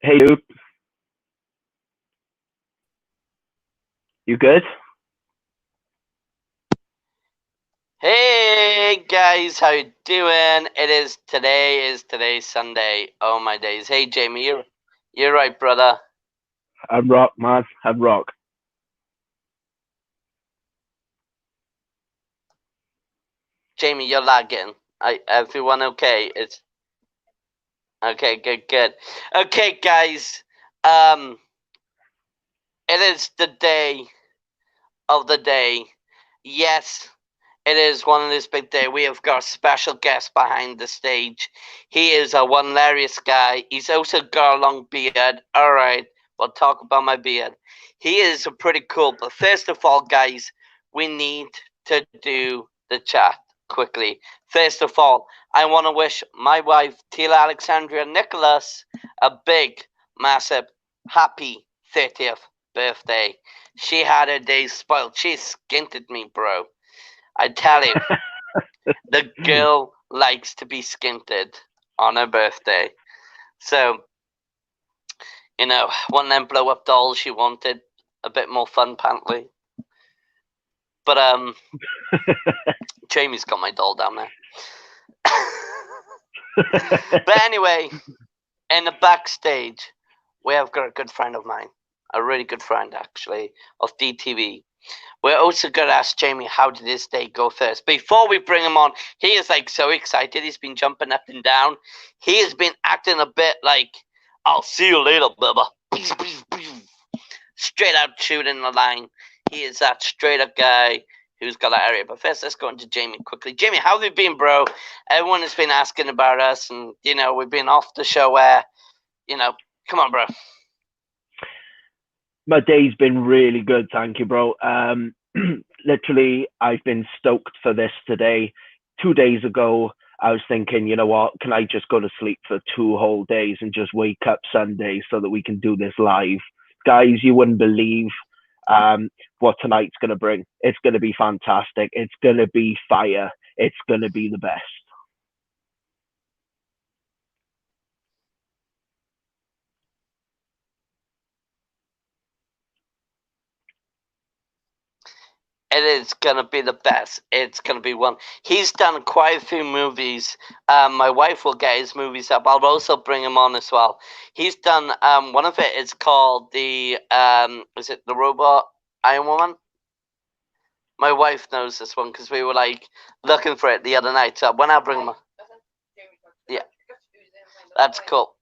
Hey, dude, you good? Hey guys, how you doing? Today is Sunday. Oh my days. Hey Jamie, you're right, brother. I'm rock, man. I'm rock. Jamie, you're lagging. Everyone okay? It's okay, good. Okay, guys. Um, it is the day of the day. Yes, it is one of this big day. We have got a special guest behind the stage. He is a one hilarious guy. He's also got a long beard. All right, we'll talk about my beard. He is pretty cool. But first of all, guys, we need to do the chat quickly. First of all, I want to wish my wife, Tila Alexandria Nicholas, a big, massive, happy 30th birthday. She had her days spoiled. She skinted me, bro. I tell you, the girl likes to be skinted on her birthday. So, one of them blow up dolls she wanted. A bit more fun, apparently. But, Jamie's got my doll down there. But anyway, in the backstage, we have got a good friend of mine. A really good friend, actually, of DTV. We're also going to ask Jamie how did his day go first. Before we bring him on, he is like so excited. He's been jumping up and down. He has been acting a bit like, I'll see you later, Bubba. Straight out shooting the line. He is that straight up guy who's got that area. But first, let's go into Jamie quickly. Jamie, how have you been, bro? Everyone has been asking about us, and, we've been off the show where, come on, bro. My day's been really good, thank you, bro. Literally, I've been stoked for this today. 2 days ago, I was thinking, you know what? Can I just go to sleep for 2 whole days and just wake up Sunday so that we can do this live? Guys, you wouldn't believe what tonight's going to bring. It's going to be fantastic. It's going to be fire. It's going to be the best. It is gonna be the best. It's gonna be one. He's done quite a few movies. My wife will get his movies up. I'll also bring him on as well. He's done one of it is called the is it the Robot Iron Woman? My wife knows this one because we were like looking for it the other night. So when I bring him, yeah, that's cool.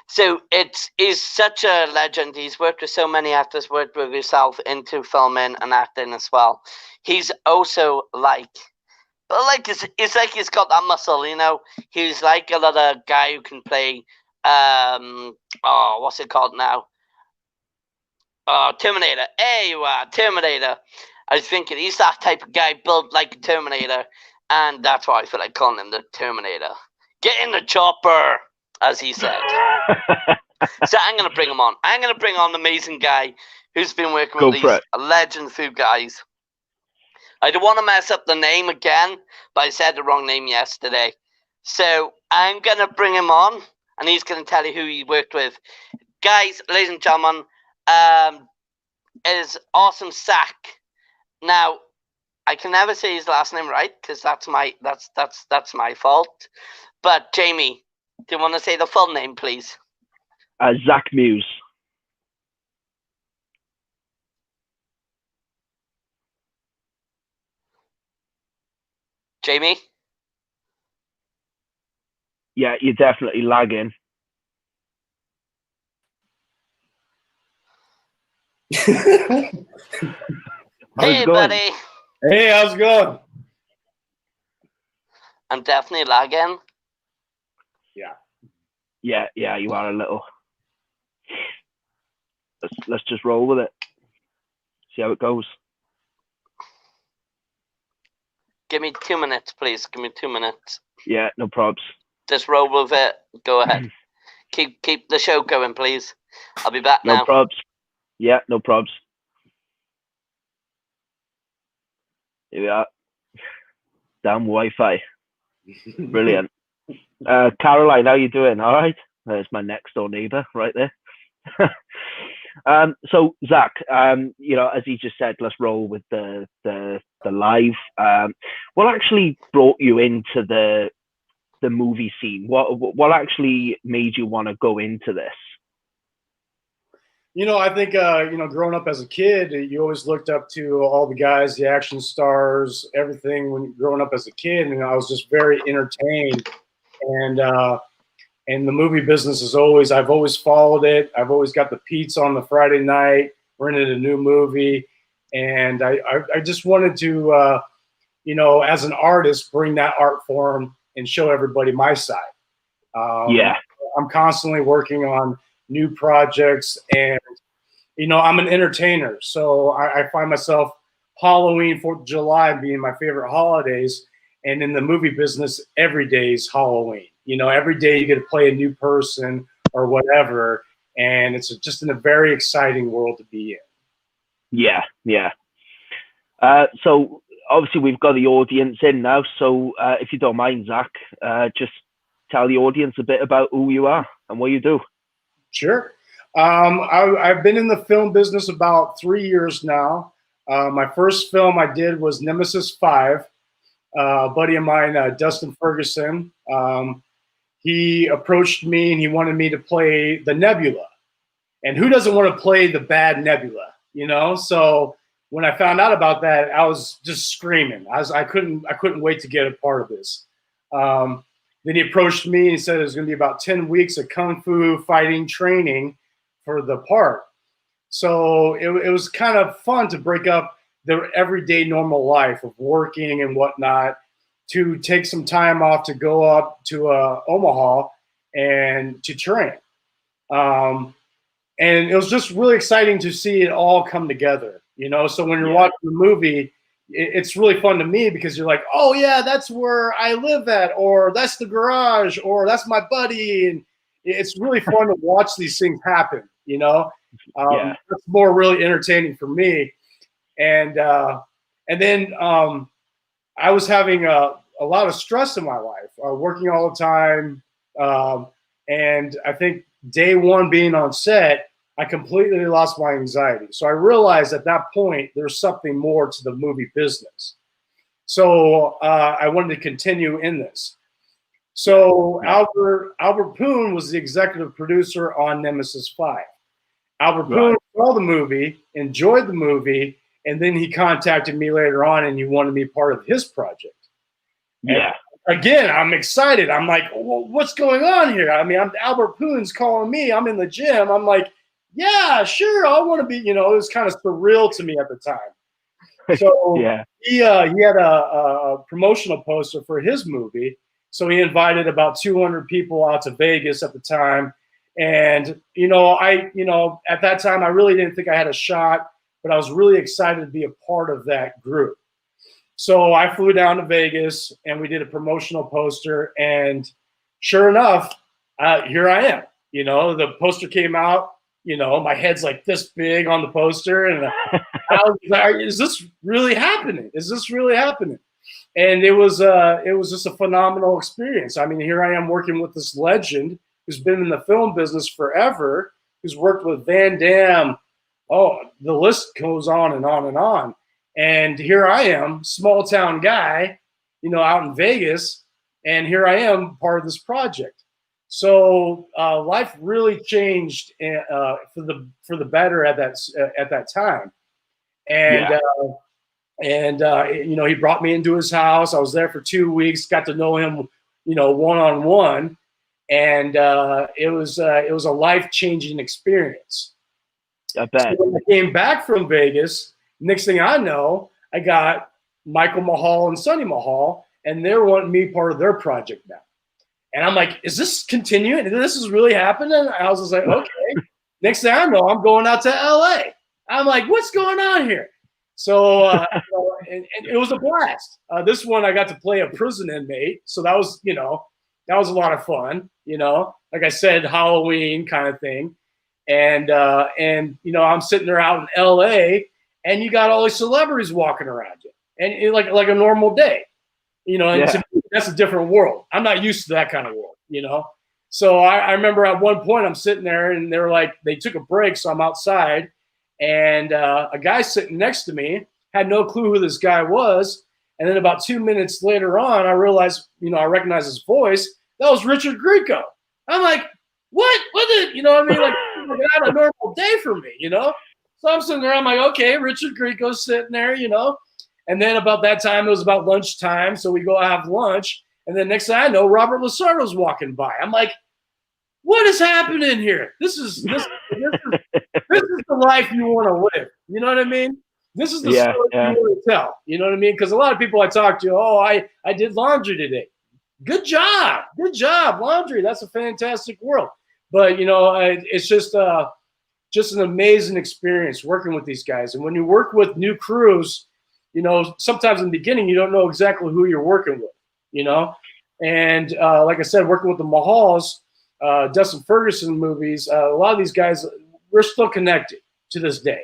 So he's such a legend. He's worked with so many actors. Worked with himself into filming and acting as well. He's also but it's like he's got that muscle. He's like another guy who can play. What's it called now? Oh, Terminator. Hey, you are Terminator. I was thinking he's that type of guy built like a Terminator, and that's why I feel like calling him the Terminator. Get in the chopper, as he said. So I'm gonna bring him on. I'm gonna bring on an amazing guy who's been working with these legend food guys. I don't want to mess up the name again, but I said the wrong name yesterday. So I'm gonna bring him on, and he's gonna tell you who he worked with. Guys, ladies and gentlemen, it is Awesome Sack. Now, I can never say his last name right because that's my fault. But Jamie, do you want to say the full name, please? Zach Muse. Jamie? Yeah, you're definitely lagging. Hey, buddy. Hey, how's it going? I'm definitely lagging. Yeah, you are a little. Let's just roll with it. See how it goes. Give me 2 minutes, please. Give me 2 minutes. Yeah, no probs. Just roll with it. Go ahead. keep the show going, please. I'll be back now. No probs. Yeah, no probs. Here we are. Damn Wi-Fi. Brilliant. Caroline, how you doing? All right? There's my next door neighbor right there. So Zach, as you just said, let's roll with the live. What actually brought you into the movie scene? What actually made you want to go into this? I think, growing up as a kid, you always looked up to all the guys, the action stars, everything when growing up as a kid. And I was just very entertained. And the movie business I've always followed it. I've always got the pizza on the Friday night, rented a new movie. And I just wanted to, as an artist, bring that art form and show everybody my side. Yeah. I'm constantly working on new projects, and I'm an entertainer, so I find myself Halloween, 4th of July being my favorite holidays, and in the movie business, every day is Halloween. Every day you get to play a new person or whatever, and it's just in a very exciting world to be in. Yeah. So obviously we've got the audience in now, so if you don't mind, Zach, just tell the audience a bit about who you are and what you do. Sure. I've been in the film business about 3 years now. My first film I did was Nemesis 5. A buddy of mine, Dustin Ferguson, he approached me and he wanted me to play the Nebula. And who doesn't want to play the bad Nebula, So when I found out about that, I was just screaming. I couldn't wait to get a part of this. Then he approached me and he said it was going to be about 10 weeks of kung fu fighting training for the part. So it was kind of fun to break up the everyday normal life of working and whatnot, to take some time off to go up to Omaha and to train. And it was just really exciting to see it all come together, So when you're watching the movie, it's really fun to me because you're like, oh yeah, that's where I live at, or that's the garage, or that's my buddy. And it's really fun to watch these things happen, It's more really entertaining for me. And then I was having a lot of stress in my life, working all the time. And I think day one being on set, I completely lost my anxiety. So I realized at that point, there's something more to the movie business. So I wanted to continue in this. So Albert Poon was the executive producer on Nemesis 5. Albert Poon saw the movie, enjoyed the movie, and then he contacted me later on and he wanted me part of his project. Yeah. And again, I'm excited. I'm like, well, what's going on here? I mean, Albert Poon's calling me. I'm in the gym. I'm like, yeah, sure, I want to be, it was kind of surreal to me at the time. So he had a promotional poster for his movie. So he invited about 200 people out to Vegas at the time. And, at that time, I really didn't think I had a shot, but I was really excited to be a part of that group. So I flew down to Vegas and we did a promotional poster. And sure enough, here I am. The poster came out. My head's like this big on the poster, and I was like, "Is this really happening? Is this really happening?" And it was just a phenomenal experience. I mean, here I am working with this legend who's been in the film business forever, who's worked with Van Damme. Oh, the list goes on and on and on. And here I am, small town guy, out in Vegas, and here I am, part of this project. So life really changed for the better at that time, and he brought me into his house. I was there for 2 weeks, got to know him, one-on-one, and it was a life-changing experience. I bet. So when I came back from Vegas, next thing I know, I got Michael Mahal and Sonny Mahal, and they're wanting me part of their project now. And I'm like, is this continuing? This is really happening? I was just like, okay. Next thing I know, I'm going out to LA. I'm like, what's going on here? So and it was a blast. This one, I got to play a prison inmate. So that was a lot of fun, like I said, Halloween kind of thing. And I'm sitting there out in LA, and you got all these celebrities walking around you, and like a normal day. And to me, that's a different world. I'm not used to that kind of world, So I remember at one point I'm sitting there and they took a break. So I'm outside and a guy sitting next to me had no clue who this guy was. And then about 2 minutes later on, I realized, I recognized his voice. That was Richard Grieco. I'm like, what? You know what I mean? Like, not a normal day for me, So I'm sitting there. I'm like, okay, Richard Grieco's sitting there, And then about that time, it was about lunchtime. So we go have lunch. And then next thing I know, Robert Lasardo's walking by. I'm like, what is happening here? This is the life you want to live. You know what I mean? This is the story you want to tell. You know what I mean? Because a lot of people I talk to, I did laundry today. Good job. Laundry. That's a fantastic world. But, it's just an amazing experience working with these guys. And when you work with new crews, sometimes in the beginning, you don't know exactly who you're working with, And like I said, working with the Mahals, Dustin Ferguson movies, a lot of these guys, we're still connected to this day.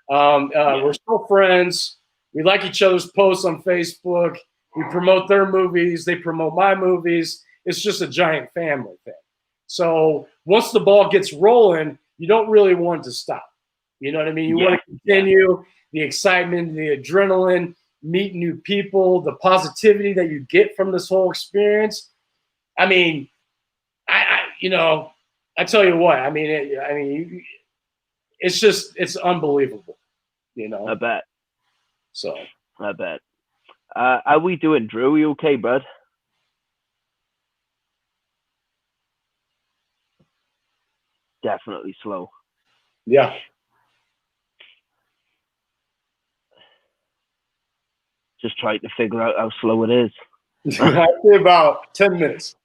We're still friends. We like each other's posts on Facebook. We promote their movies. They promote my movies. It's just a giant family thing. So once the ball gets rolling, you don't really want it to stop. You know what I mean? You want to continue the excitement, the adrenaline, meet new people, the positivity that you get from this whole experience. I mean, I tell you what. It's unbelievable. I bet. So I bet. How we doing, Drew? You okay, bud? Definitely slow. Yeah. Just trying to figure out how slow it is. I'd say about 10 minutes.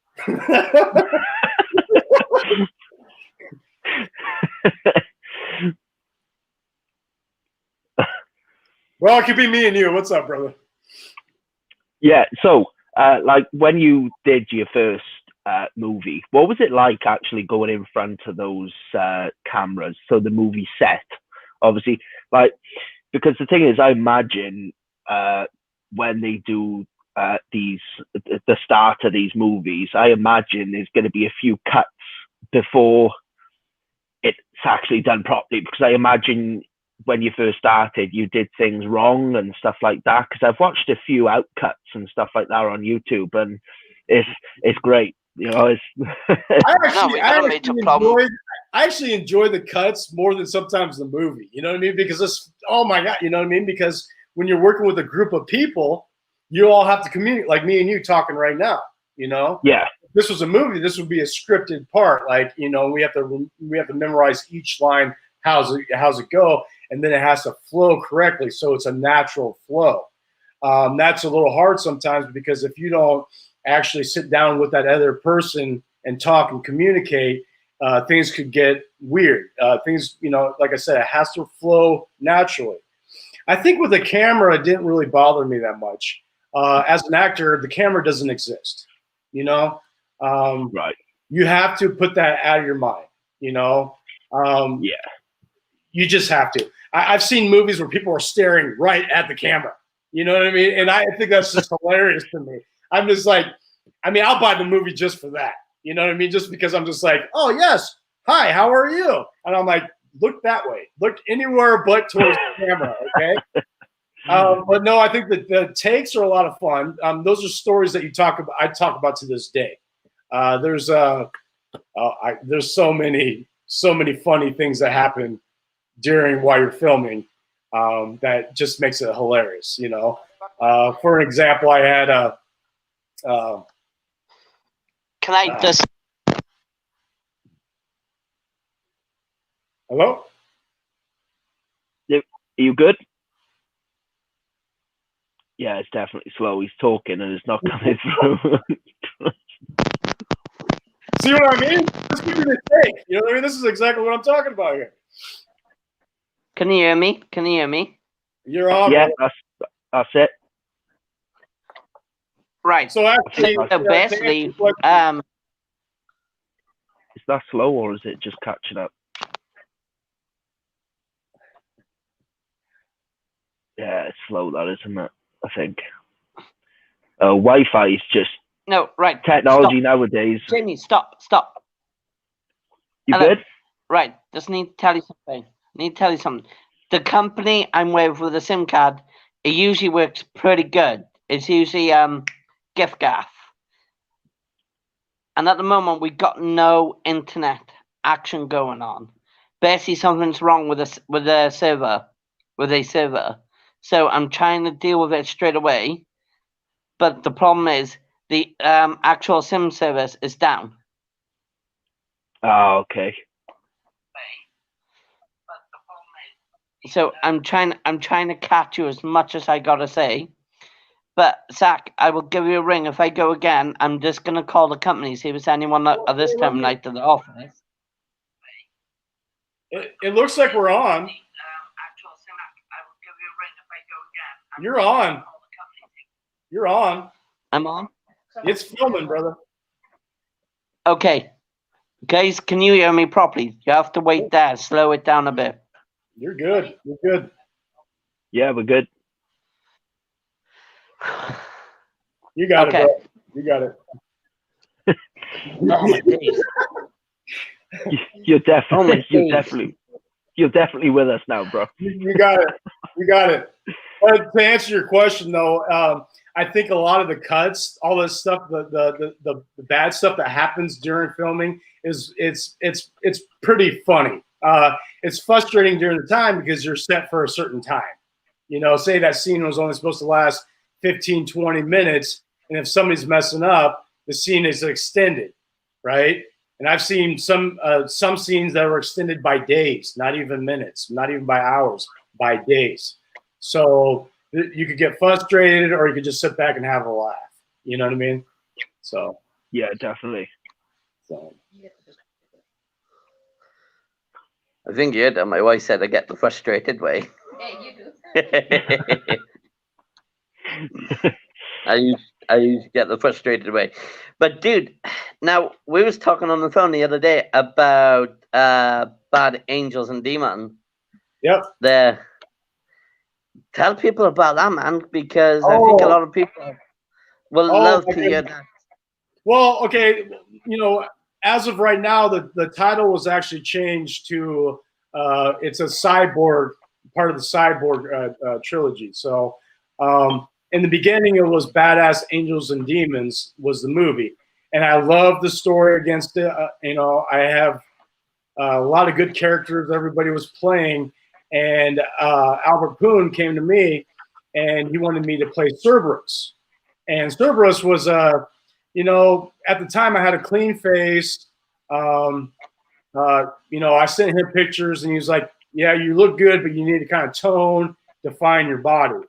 Well, it could be me and you. What's up, brother? Yeah. So, like when you did your first movie, what was it like actually going in front of those cameras? So the movie set, obviously, because the thing is, I imagine when they do the start of these movies, I imagine there's going to be a few cuts before it's actually done properly, because I imagine when you first started, you did things wrong and stuff like that. Because I've watched a few outcuts and stuff like that on YouTube, and it's great. I actually enjoy the cuts more than sometimes the movie. You know what I mean? Because it's, oh my God, you know what I mean? Because when you're working with a group of people, you all have to communicate, like me and you talking right now. Yeah. If this was a movie, this would be a scripted part. Like, we have to memorize each line. How's it go? And then it has to flow correctly, so it's a natural flow. That's a little hard sometimes, because if you don't actually sit down with that other person and talk and communicate, things could get weird. Things, like I said, it has to flow naturally. I think with the camera, it didn't really bother me that much. As an actor, the camera doesn't exist. Right. You have to put that out of your mind. Yeah. You just have to. I've seen movies where people are staring right at the camera. You know what I mean? And I think that's just hilarious to me. I'm just like, I'll buy the movie just for that. You know what I mean? Just because I'm just like, oh, yes. Hi, how are you? And I'm like, look that way. Look anywhere but towards the camera, okay? But no, I think that the takes are a lot of fun. Those are stories that I talk about to this day. There's so many funny things that happen while you're filming, that just makes it hilarious. For an example, I had can I just hello? Are you good? Yeah, it's definitely slow. He's talking and it's not coming through. See what I mean? This could be the take. You know what I mean? This is exactly what I'm talking about here. Can you hear me? Can you hear me? You're on. Yeah, that's it. Right. So actually, basically, is that slow or is it just catching up? Yeah, it's slow, that, isn't it? I think. Wi-Fi is just no, right. Technology Stop. nowadays. Jamie, stop. You Hello. good? Right, just need to tell you something. The company I'm with a SIM card, it usually works pretty good. It's usually gift gaff. And at the moment, we got no internet action going on. Basically, something's wrong with a server. So I'm trying to deal with it straight away. But the problem is the actual SIM service is down. Oh, okay. So I'm trying to catch you as much as I gotta say. But Zach, I will give you a ring if I go again. I'm just gonna call the company, see if there's anyone at this time of night to the office. It looks like we're on. You're on. You're on. I'm on. It's filming, brother. Okay. Guys, can you hear me properly? You have to wait there. Slow it down a bit. You're good. You're good. Yeah, we're good. You got Okay. it, bro. You got it. Oh my days. You're definitely, days. you're definitely with us now, bro. You got it. You got it. But to answer your question, though, I think a lot of the cuts, all this stuff, the bad stuff that happens during filming it's pretty funny. It's frustrating during the time because you're set for a certain time. You know, say that scene was only supposed to last 15, 20 minutes, and if somebody's messing up, the scene is extended, right? And I've seen some scenes that were extended by days, not even minutes, not even by hours, by days. So you could get frustrated, or you could just sit back and have a laugh. You know what I mean? So yeah, definitely. So. I think you heard that my wife said I get the frustrated way. Yeah, you do. I used to get the frustrated way. But dude, now we was talking on the phone the other day about bad angels and demons. Yep. Tell people about that, man, because I think a lot of people will love to hear that. Well, okay, you know, as of right now, the title was actually changed to it's a cyborg, part of the cyborg trilogy. So in the beginning, it was Badass Angels and Demons was the movie, and I love the story against it. You know, I have a lot of good characters everybody was playing, and Albert Poon came to me, and he wanted me to play Cerberus, and Cerberus was you know, at the time I had a clean face. You know, I sent him pictures, and he was like, "Yeah, you look good, but you need to kind of tone, define your body."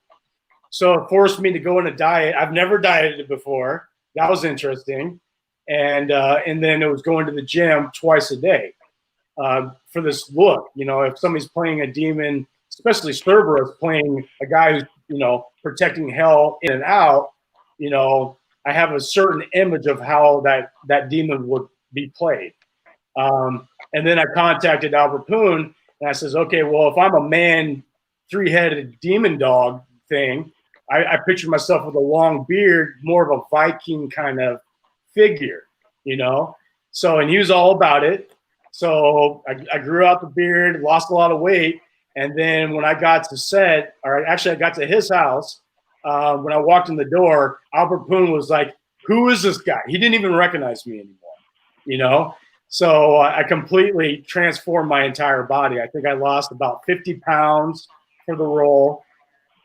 So it forced me to go on a diet. I've never dieted before. That was interesting, and then it was going to the gym twice a day for this look. You know, if somebody's playing a demon, especially Cerberus, playing a guy who's, you know, protecting hell in and out, you know, I have a certain image of how that demon would be played. And then I contacted Albert Poon, and I says, okay, well, if I'm a man, 3-headed demon dog thing, I picture myself with a long beard, more of a Viking kind of figure, you know? So, and he was all about it. So I grew out the beard, lost a lot of weight. And then when I got to set, or actually I got to his house, when I walked in the door, Albert Poon was like, who is this guy? He didn't even recognize me anymore, you know? So I completely transformed my entire body. I think I lost about 50 pounds for the role,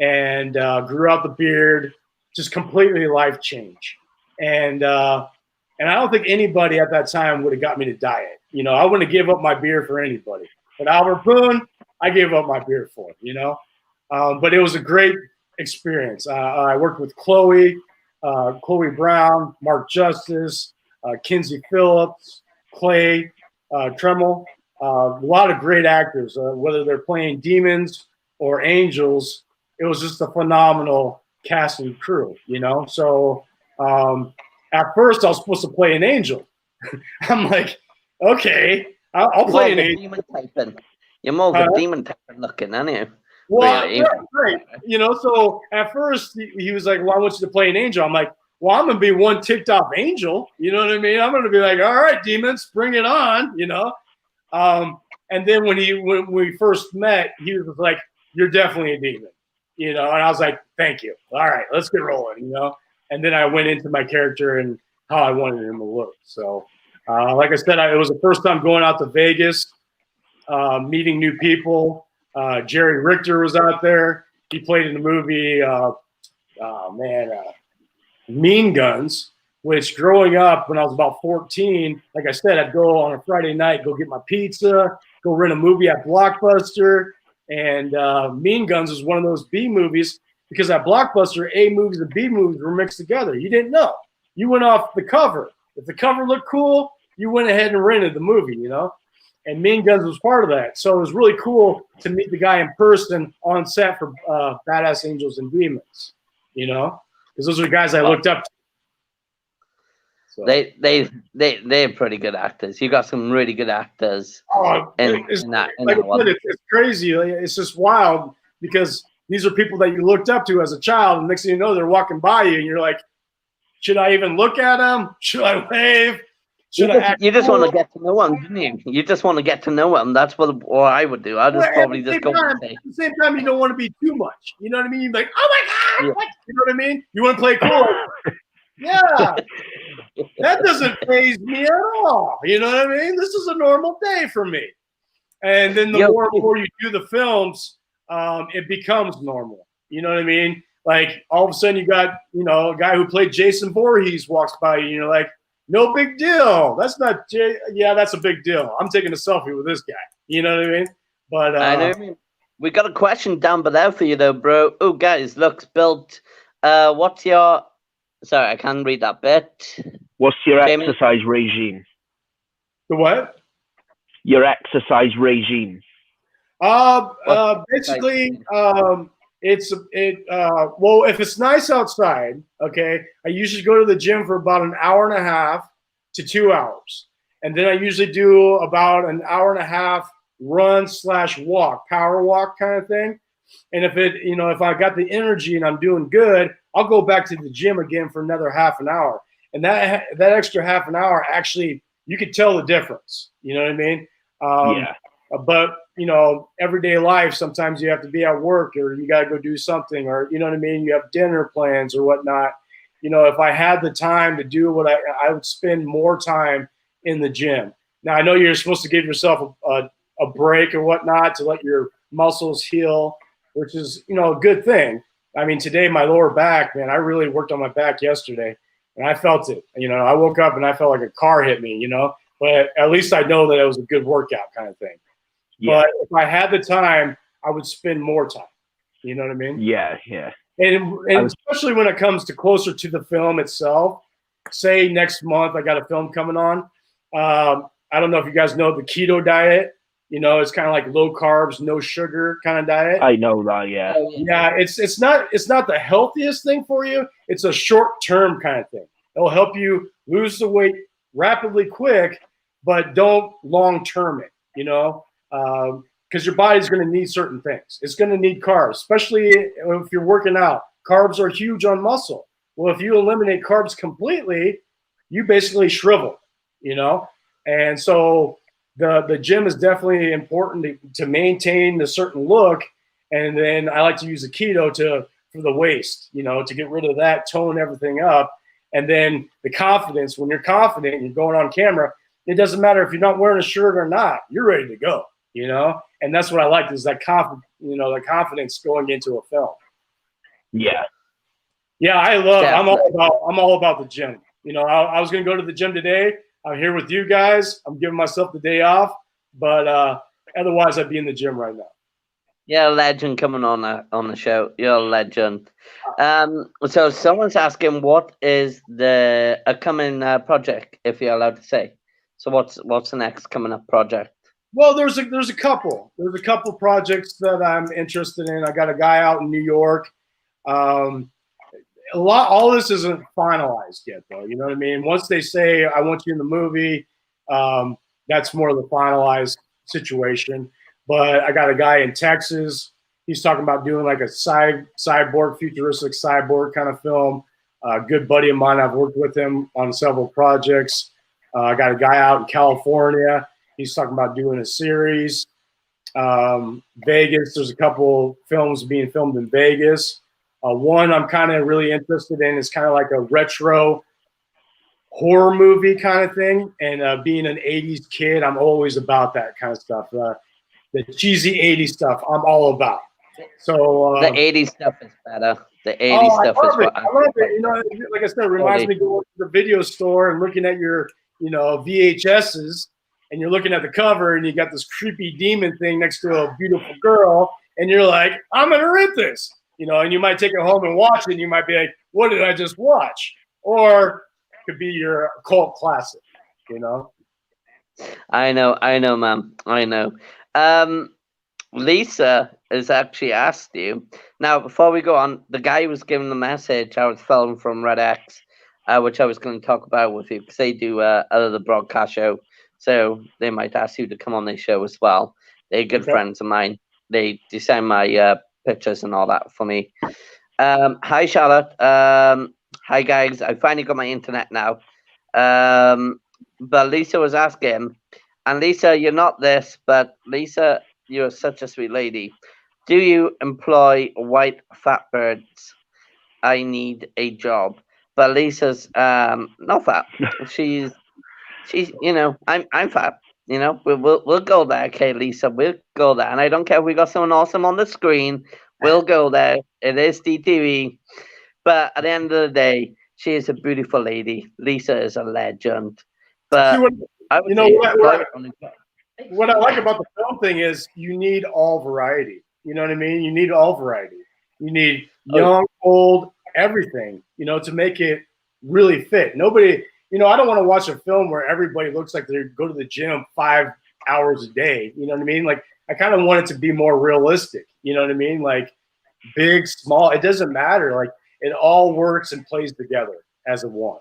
and grew out the beard, just completely life change. And I don't think anybody at that time would have got me to diet. You know, I wouldn't have give up my beard for anybody. But Albert Poon, I gave up my beard for, you know? But it was a great experience. I worked with Chloe Brown, Mark Justice, Kinsey Phillips, Clay Tremmel, a lot of great actors, whether they're playing demons or angels. It was just a phenomenal cast and crew, you know? So at first I was supposed to play an angel. I'm like, okay, I'll play an angel. Demon typing. You're more of a demon typing looking, aren't you? Well, right. You know, so at first he was like, well, I want you to play an angel. I'm like, well, I'm going to be one ticked off angel. You know what I mean? I'm going to be like, all right, demons, bring it on, you know? And then when we first met, he was like, "You're definitely a demon," you know. And I was like, "Thank you. All right, let's get rolling," you know. And then I went into my character and how I wanted him to look. So, like I said, it was the first time going out to Vegas, meeting new people. Jerry Richter was out there. He played in the movie, Mean Guns, which growing up when I was about 14, like I said, I'd go on a Friday night, go get my pizza, go rent a movie at Blockbuster. And Mean Guns is one of those B movies because at Blockbuster, A movies and B movies were mixed together. You didn't know. You went off the cover. If the cover looked cool, you went ahead and rented the movie, you know? And Mean Guns was part of that. So it was really cool to meet the guy in person on set for Badass Angels and Demons, you know? Because those are the guys I looked up to. So. They're pretty good actors. You got some really good actors. It's crazy. It's just wild because these are people that you looked up to as a child, and next thing you know, they're walking by you, and you're like, "Should I even look at them? Should I wave? You just want to get to know them, didn't you? You just want to get to know them. That's what I would do. I'd just probably just go and say. At the same time, you don't want to be too much. You know what I mean? You're like, "Oh my God!" You know what I mean? You want to play cool. Yeah. That doesn't faze me at all. You know what I mean? This is a normal day for me. And then the more you do the films, it becomes normal. You know what I mean? Like all of a sudden you got, you know, a guy who played Jason Voorhees walks by you and you're like, no big deal. That's not yeah, that's a big deal. I'm taking a selfie with this guy. You know what I mean? But I know what I mean. We got a question down below for you though, bro. Oh guys, looks built. What's your sorry, I can't read that bit. What's your exercise regime? The what? Your exercise regime. Basically, well, if it's nice outside, okay, I usually go to the gym for about an hour and a half to 2 hours. And then I usually do about an hour and a half run/walk, power walk kind of thing. And if I got the energy and I'm doing good, I'll go back to the gym again for another half an hour. And that extra half an hour, actually, you could tell the difference. You know what I mean? Yeah. But, you know, everyday life, sometimes you have to be at work or you got to go do something or, you know what I mean? You have dinner plans or whatnot. You know, if I had the time to do what I would spend more time in the gym. Now, I know you're supposed to give yourself a break or whatnot to let your muscles heal, which is, you know, a good thing. I mean, today, my lower back, man, I really worked on my back yesterday. And I felt it. You know, I woke up and I felt like a car hit me, you know. But at least I know that it was a good workout kind of thing. Yeah. But if I had the time, I would spend more time. You know what I mean? Yeah, yeah. And especially when it comes to closer to the film itself. Say next month I got a film coming on. I don't know if you guys know the keto diet. You know, it's kind of like low carbs, no sugar kind of diet. I know that, yeah. Yeah, it's not the healthiest thing for you. It's a short-term kind of thing. It'll help you lose the weight rapidly quick, but don't long-term it, you know, because your body's going to need certain things. It's going to need carbs, especially if you're working out. Carbs are huge on muscle. Well, if you eliminate carbs completely, you basically shrivel, you know, and so the gym is definitely important to maintain a certain look. And then I like to use the keto for the waist, you know, to get rid of that, tone everything up. And then the confidence, when you're confident and you're going on camera, it doesn't matter if you're not wearing a shirt or not, you're ready to go, you know? And that's what I like is that confidence going into a film. Yeah. Yeah, I'm all about the gym. You know, I was going to go to the gym today. I'm here with you guys. I'm giving myself the day off, but otherwise I'd be in the gym right now. You're a legend coming on the show. You're a legend. So someone's asking, what is the upcoming project, if you're allowed to say? So what's the next coming up project? Well, there's a couple. There's a couple projects that I'm interested in. I got a guy out in New York. All this isn't finalized yet, though. You know what I mean? Once they say I want you in the movie, that's more of the finalized situation. But I got a guy in Texas. He's talking about doing like a cyborg, futuristic cyborg kind of film. A good buddy of mine. I've worked with him on several projects. I got a guy out in California. He's talking about doing a series. Vegas, there's a couple films being filmed in Vegas. One I'm kind of really interested in is kind of like a retro horror movie kind of thing. And being an 80s kid, I'm always about that kind of stuff. The cheesy 80s stuff, I'm all about. So the 80s stuff is better. The 80s stuff is what I love it. You know, like I said, it reminds me of going to the video store and looking at your, VHSs, and you're looking at the cover and you got this creepy demon thing next to a beautiful girl, and you're like, I'm gonna rent this. And you might take it home and watch it, and you might be like, what did I just watch? Or it could be your cult classic, I know, ma'am. I know. Lisa has actually asked you. Now, before we go on, the guy who was giving the message, I was filming from Red X, which I was going to talk about with you, because they do the broadcast show. So they might ask you to come on their show as well. They're good friends of mine. They design my pictures and all that for me. Hi, Charlotte. Hi, guys. I finally got my internet now. But Lisa was asking, and Lisa, you're not this, but Lisa, you're such a sweet lady. Do you employ white fat birds? I need a job. But Lisa's not fat. She's I'm fat. We'll go there, okay, Lisa. We'll go there, and I don't care if we got someone awesome on the screen. We'll go there. It is DTV, but at the end of the day, she is a beautiful lady. Lisa is a legend. But what I like about the film thing is you need all variety. You know what I mean? You need all variety. You need young, old, everything, to make it really fit. Nobody, I don't want to watch a film where everybody looks like they go to the gym 5 hours a day. You know what I mean? Like, I kind of want it to be more realistic. You know what I mean? Like, big, small, it doesn't matter. Like, it all works and plays together as a one.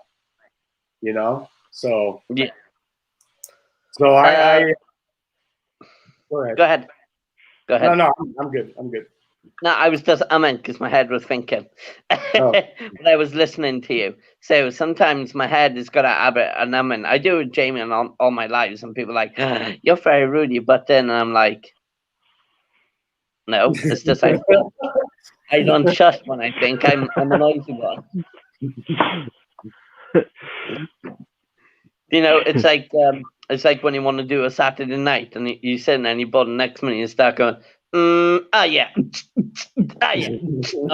So yeah. So I go ahead. Go ahead. No, I'm good. No, I meant because my head was thinking. But I was listening to you. So sometimes my head has got a habit, and I do with Jamie and all my lives, and people are like, you're very rude, but then I'm like, no, it's just I think. I don't trust when I think. I'm a noisy one. It's like when you want to do a Saturday night and you sit there and you bought the next minute you start going, yeah. Oh,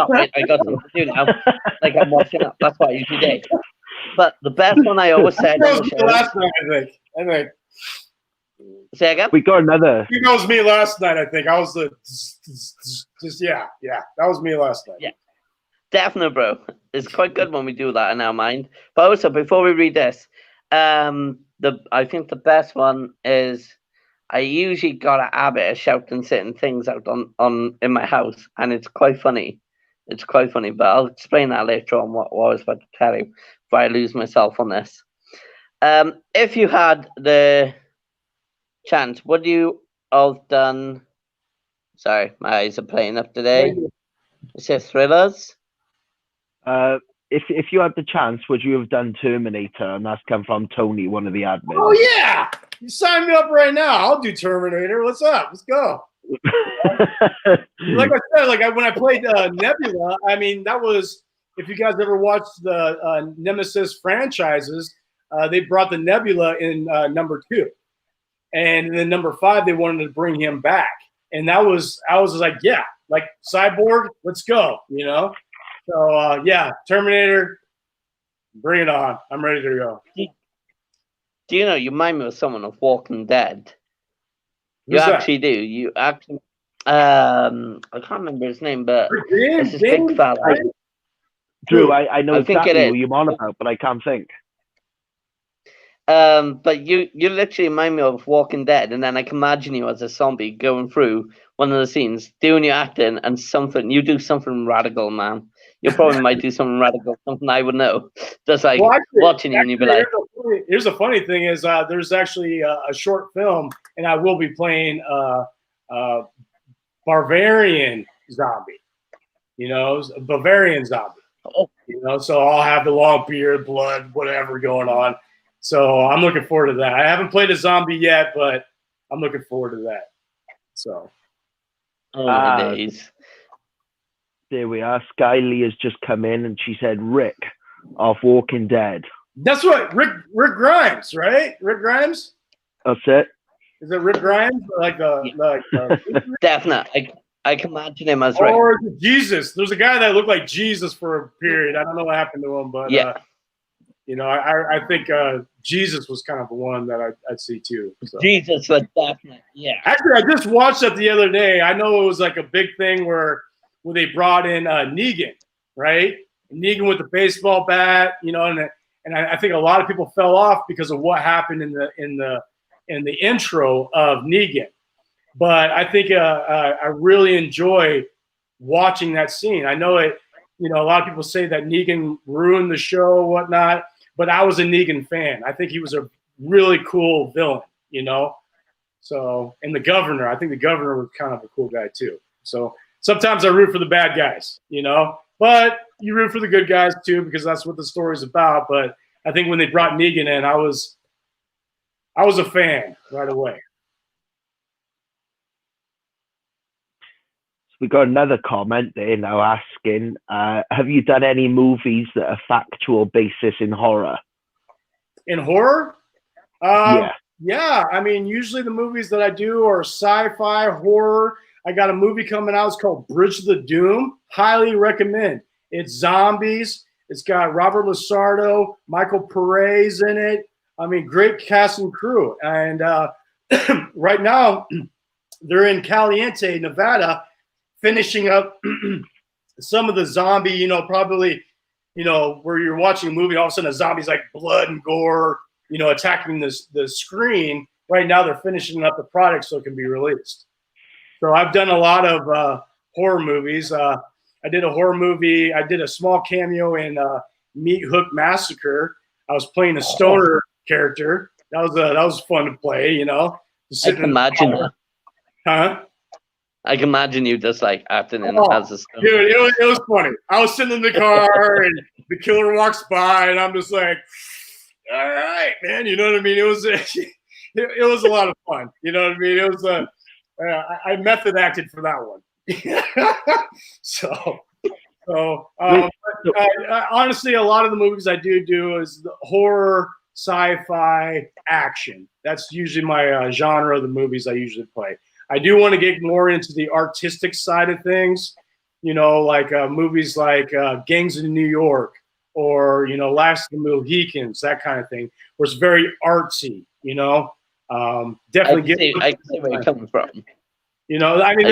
wait, I got something to do now. Like I'm washing up. That's what I usually do. But the best one I always said on the show. Last night, I think. Say again? We got another. That was me last night, I think. I was yeah. That was me last night. Yeah. Definitely, bro. It's quite good when we do that in our mind. But also, before we read this, I think the best one is I usually got a habit of shouting certain things out on in my house, and it's quite funny. It's quite funny, but I'll explain that later on what I was about to tell you before I lose myself on this. If you had the chance, would you have done? Sorry, my eyes are playing up today. It says thrillers. If you had the chance, would you have done Terminator? And that's come from Tony, one of the admins. Oh yeah, you sign me up right now. I'll do Terminator. What's up? Let's go. Like I said, when I played Nebula, I mean that was, if you guys ever watched the Nemesis franchises, they brought the Nebula in number 2, and then number 5 they wanted to bring him back, and I was like, yeah, like Cyborg, let's go, So yeah, Terminator, bring it on. I'm ready to go. Do you know you remind me of someone of Walking Dead? You actually do. You actually, I can't remember his name, but it's this big fella. Drew, I know exactly who you're on about, but I can't think. But you literally remind me of Walking Dead, and then I can imagine you as a zombie going through one of the scenes, doing your acting, and you do something radical, man. You probably might do something radical, something I would know. Just like watching you, and you'd be like. Here's the funny thing is there's actually a short film, and I will be playing Bavarian zombie. Bavarian zombie. Oh. So I'll have the long beard, blood, whatever going on. So I'm looking forward to that. I haven't played a zombie yet, but I'm looking forward to that. So Early days. There we are. Sky Lee has just come in and she said Rick off Walking Dead. that's what Rick Grimes, right? Rick Grimes. That's it. Is it Rick Grimes? Definitely. I can imagine him as Rick. Or Jesus. There's a guy that looked like Jesus for a period. I don't know what happened to him, but Yeah. you know, I think Jesus was kind of the one that I'd see too. So. Jesus was definitely, yeah. Actually, I just watched that the other day. I know it was like a big thing where they brought in Negan, right? Negan with the baseball bat, you know, and I think a lot of people fell off because of what happened in the intro of Negan. But I think I really enjoy watching that scene. I know it, you know, a lot of people say that Negan ruined the show, whatnot, but I was a Negan fan. I think he was a really cool villain, you know. So, and the governor, I think the governor was kind of a cool guy too. So sometimes I root for the bad guys, you know, but you root for the good guys too because that's what the story's about. But I think when they brought Negan in, I was a fan right away. We got another comment there now asking, have you done any movies that are factual basis in horror? In horror? Yeah. Yeah, I mean, usually the movies that I do are sci-fi, horror. I got a movie coming out. It's called Bridge to the Doom. Highly recommend. It's zombies. It's got Robert Lasardo, Michael Perez in it. I mean, great cast and crew. And right now, they're in Caliente, Nevada, finishing up some of the zombie, you know, probably, you know, where you're watching a movie, all of a sudden a zombie's like blood and gore, you know, attacking the screen. Right now they're finishing up the product so it can be released. So I've done a lot of horror movies. I did a horror movie. I did a small cameo in Meat Hook Massacre. I was playing a stoner character. That was fun to play, you know. I can imagine that. Huh? I can imagine you just like acting in as a stoner. Dude, it was funny. I was sitting in the car and the killer walks by and I'm just like, all right, man. You know what I mean? It was a lot of fun. You know what I mean? It was I method acted for that one. Honestly, a lot of the movies I do is the horror, sci-fi, action. That's usually my genre of the movies I usually play. I do want to get more into the artistic side of things, you know, like movies like Gangs in New York or, you know, Last of the Mohicans, that kind of thing, where it's very artsy, you know. Definitely I can see where you're coming from. You know, I mean,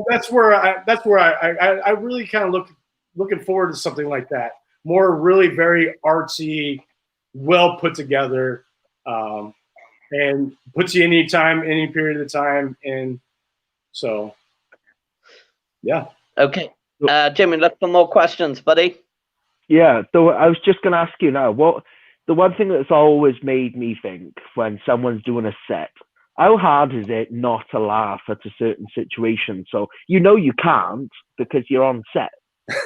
that's where I really kind of looking forward to something like that. More really very artsy, well put together, and puts you any period of time in. So, yeah. Okay. Jimmy, look for more questions, buddy. Yeah, so I was just going to ask you now, the one thing that's always made me think when someone's doing a set, how hard is it not to laugh at a certain situation? So you know you can't because you're on set.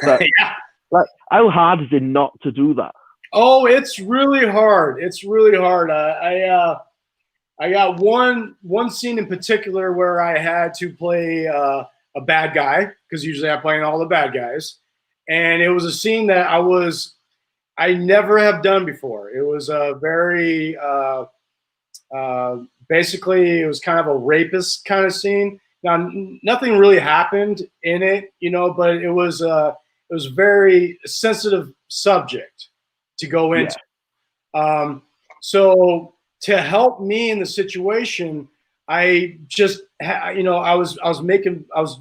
But Yeah. like, how hard is it not to do that? Oh, it's really hard. It's really hard. I got one scene in particular where I had to play a bad guy because usually I'm playing all the bad guys, and it was a scene that I never have done before. It was a very basically it was kind of a rapist kind of scene. Now nothing really happened in it, you know, but it was very sensitive subject to go into. Yeah. So to help me in the situation, I just, you know, I was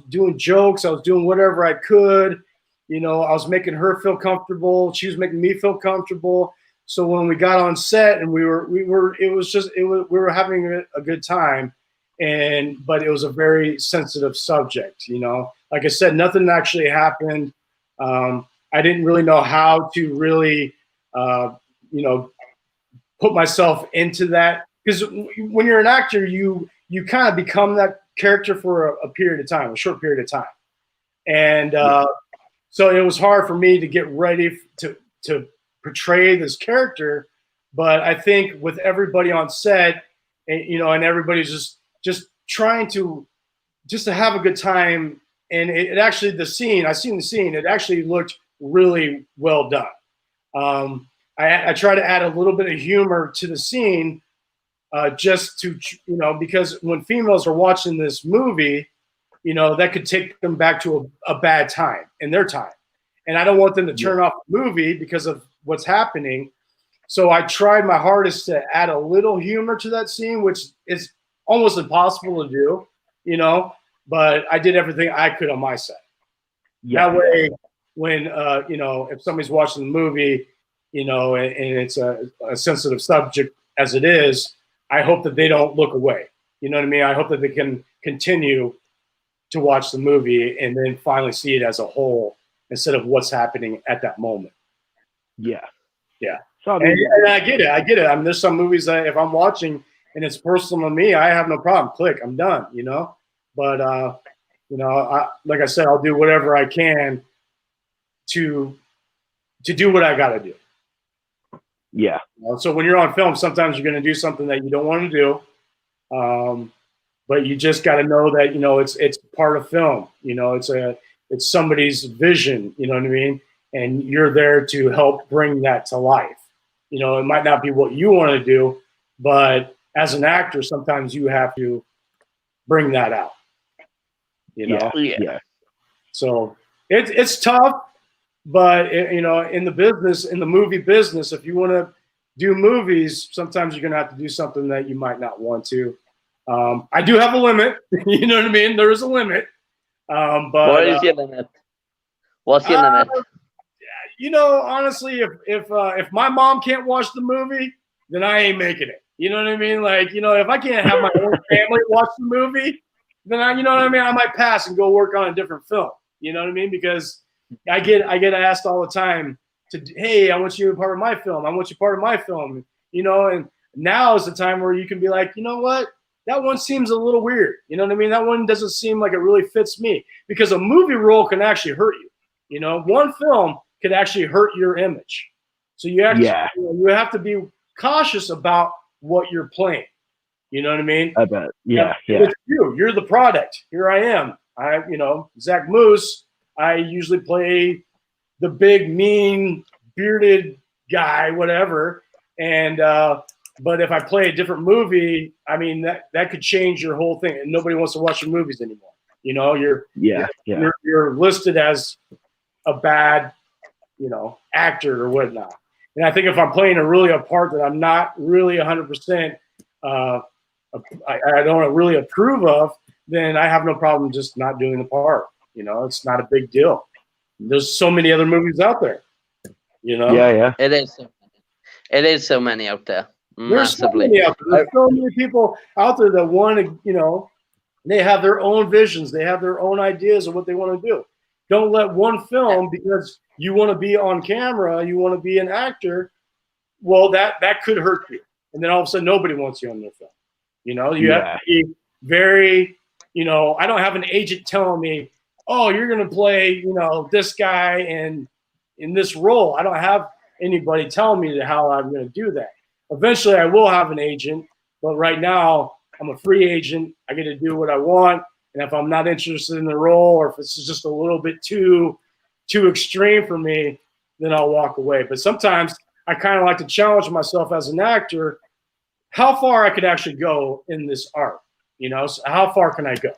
doing jokes. I was doing whatever I could. You know, I was making her feel comfortable. She was making me feel comfortable. So when we got on set and we were having a good time, but it was a very sensitive subject. You know, like I said, nothing actually happened. I didn't really know how to really, you know, put myself into that, because when you're an actor, you kind of become that character for a period of time, a short period of time, and so it was hard for me to get ready to portray this character. But I think with everybody on set, and, you know, and everybody's just just trying to have a good time. And it actually, the scene, I seen the scene, it actually looked really well done. I try to add a little bit of humor to the scene, just to, because when females are watching this movie, that could take them back to a bad time in their time. And I don't want them to turn off the movie because of what's happening. So I tried my hardest to add a little humor to that scene, which is almost impossible to do, but I did everything I could on my side. That way, when, if somebody's watching the movie, and it's a sensitive subject as it is, I hope that they don't look away. You know what I mean? I hope that they can continue to watch the movie and then finally see it as a whole instead of what's happening at that moment. Yeah. So, and I get it. I mean, there's some movies that if I'm watching and it's personal to me, I have no problem. Click, I'm done, But, like I said, I'll do whatever I can to do what I got to do. Yeah. So when you're on film, sometimes you're going to do something that you don't want to do. But you just got to know that, it's part of film, it's somebody's vision, you know what I mean? And you're there to help bring that to life. It might not be what you want to do, but as an actor, sometimes you have to bring that out, Yeah. So it's tough, but in the movie business, if you want to do movies, sometimes you're going to have to do something that you might not want to. I do have a limit. You know what I mean? There is a limit. But what is your limit? What's your limit? Honestly, if my mom can't watch the movie, then I ain't making it. You know what I mean? Like, if I can't have my own family watch the movie, then I might pass and go work on a different film. You know what I mean? Because I get asked all the time hey, I want you a part of my film. I want you part of my film. And now is the time where you can be like, you know what? That one seems a little weird. You know what I mean? That one doesn't seem like it really fits me, because a movie role can actually hurt you. One film could actually hurt your image. So you have to be cautious about what you're playing. You know what I mean? I bet. Yeah. It's you're the product. Here I am. Zach Moose. I usually play the big, mean, bearded guy, whatever. And but if I play a different movie, I mean that could change your whole thing, and nobody wants to watch your movies anymore. You're listed as a bad, actor or whatnot. And I think if I'm playing a part that I'm not really 100%, I don't really approve of, then I have no problem just not doing the part. It's not a big deal. There's so many other movies out there. Yeah. It is so many out there. There's so many out there. There's so many people out there that want to, they have their own visions. They have their own ideas of what they want to do. Don't let one film, because you want to be on camera, you want to be an actor, well, that could hurt you. And then all of a sudden, nobody wants you on their film. You have to be very, I don't have an agent telling me, oh, you're going to play, this guy in this role. I don't have anybody telling me how I'm going to do that. Eventually, I will have an agent, but right now, I'm a free agent. I get to do what I want. And if I'm not interested in the role, or if it's just a little bit too extreme for me, then I'll walk away. But sometimes I kind of like to challenge myself as an actor, how far I could actually go in this art. So how far can I go?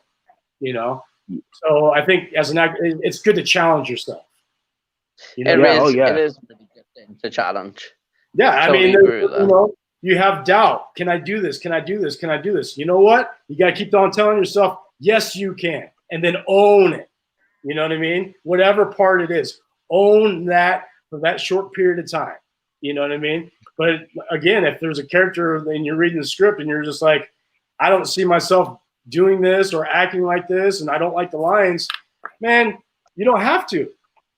So I think as an actor, it's good to challenge yourself. It is a really good thing to challenge. Yeah, I mean, you have doubt. Can I do this? Can I do this? Can I do this? You know what? You got to keep on telling yourself, yes, you can, and then own it. You know what I mean? Whatever part it is, own that for that short period of time. You know what I mean? But again, if there's a character and you're reading the script and you're just like, I don't see myself doing this or acting like this, and I don't like the lines, man, you don't have to.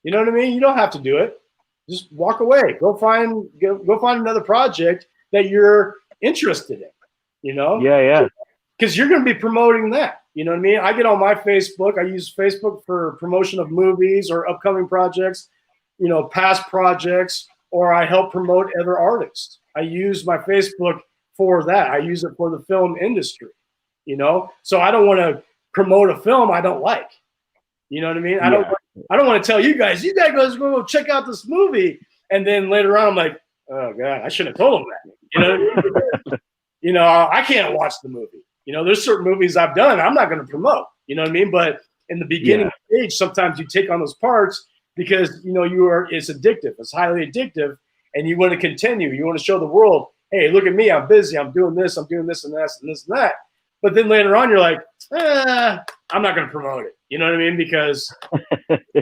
You know what I mean? You don't have to do it. Just walk away. Go find another project that you're interested in. Yeah. Because you're going to be promoting that. You know what I mean? I get on my Facebook. I use Facebook for promotion of movies or upcoming projects, past projects, or I help promote other artists. I use my Facebook for that. I use it for the film industry. you know? So I don't want to promote a film I don't like. You know what I mean? I don't want to tell you guys go check out this movie. And then later on, I'm like, oh God, I shouldn't have told them that. You know what I mean? You know, I can't watch the movie. You know, there's certain movies I've done I'm not going to promote. You know what I mean? But in the beginning stage, sometimes you take on those parts because, you know, it's addictive. It's highly addictive. And you want to continue. You want to show the world, hey, look at me. I'm busy. I'm doing this and this and this and that. But then later on, you're like, I'm not going to promote it. You know what I mean? Because,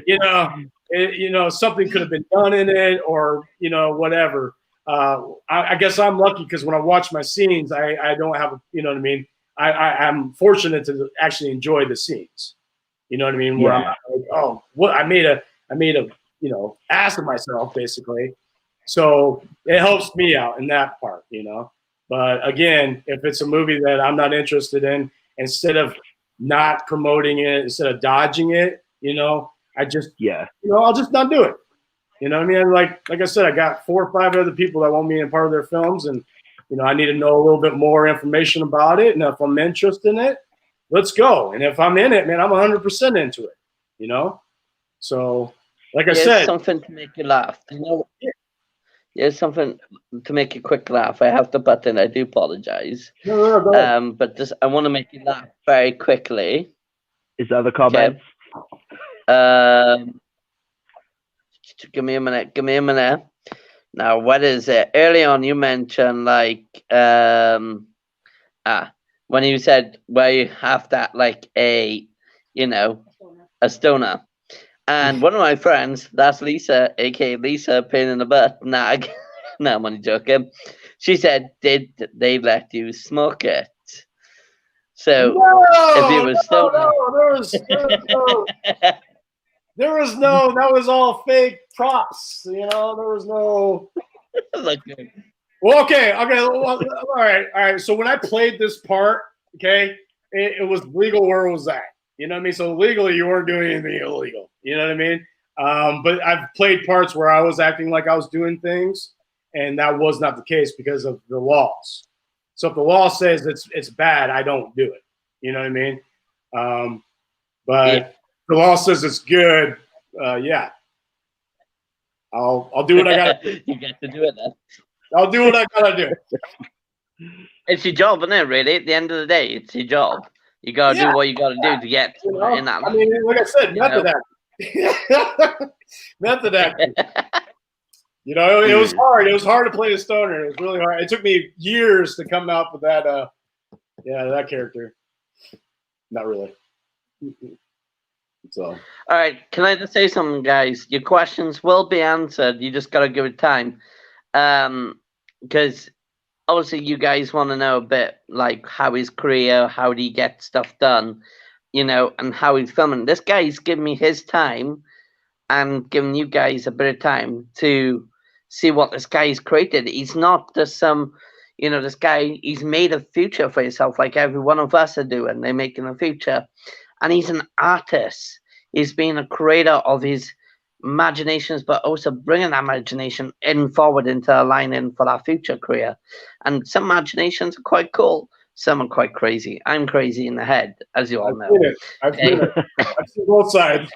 you know, something could have been done in it or, you know, whatever. I guess I'm lucky because when I watch my scenes, I don't have, you know what I mean? I'm fortunate to actually enjoy the scenes. You know what I mean? Where I'm like, oh, what I made a, you know, ass of myself basically. So it helps me out in that part, you know. But again, if it's a movie that I'm not interested in, instead of not promoting it, instead of dodging it, you know, I just, you know, I'll just not do it. You know what I mean? Like I said, I got 4 or 5 other people that want me in part of their films, and you know, I need to know a little bit more information about it. And if I'm interested in it, let's go. And if I'm in it, man, I'm 100% into it. You know, so like I said, something to make you laugh. You know, here's something to make you quick laugh. I have the button. I do apologize. No, go ahead. But I want to make you laugh very quickly. Is that the comments? Okay. Give me a minute. Now, what is it? Early on, you mentioned like when you said where you have that like a, you know, a stoner. And one of my friends, that's Lisa, aka Lisa, pain in the butt, nag. No, I'm only joking. She said, "Did they let you smoke it?" So if you were stoner, there was no. That was all fake props. You know, there was no. Well, okay, well, all right. So when I played this part, okay, it was legal where it was at. You know what I mean? So legally, you weren't doing anything illegal. You know what I mean? But I've played parts where I was acting like I was doing things, and that was not the case because of the laws. So if the law says it's bad, I don't do it. You know what I mean? But the law says it's good. Yeah, I'll do what I got to do. You get to do it then. I'll do what I gotta do. It's your job, isn't it? Really, at the end of the day, it's your job. You gotta do what you gotta do to get in that. I mean, like I said, method acting. Method acting. You know, it was hard. It was hard to play the stoner. It was really hard. It took me years to come up with that. That character. Not really. So. All right. Can I just say something, guys? Your questions will be answered. You just gotta give it time. Because obviously you guys want to know a bit like how his career, how did he get stuff done, you know, and how he's filming. This guy's giving me his time and giving you guys a bit of time to see what this guy's created. He's not just some, you know, this guy, he's made a future for himself like every one of us are doing. They're making a future. And he's an artist. He's been a creator of his imaginations, but also bringing that imagination forward into aligning for that future career. And some imaginations are quite cool, some are quite crazy. I'm crazy in the head, as you all know. I've seen both sides.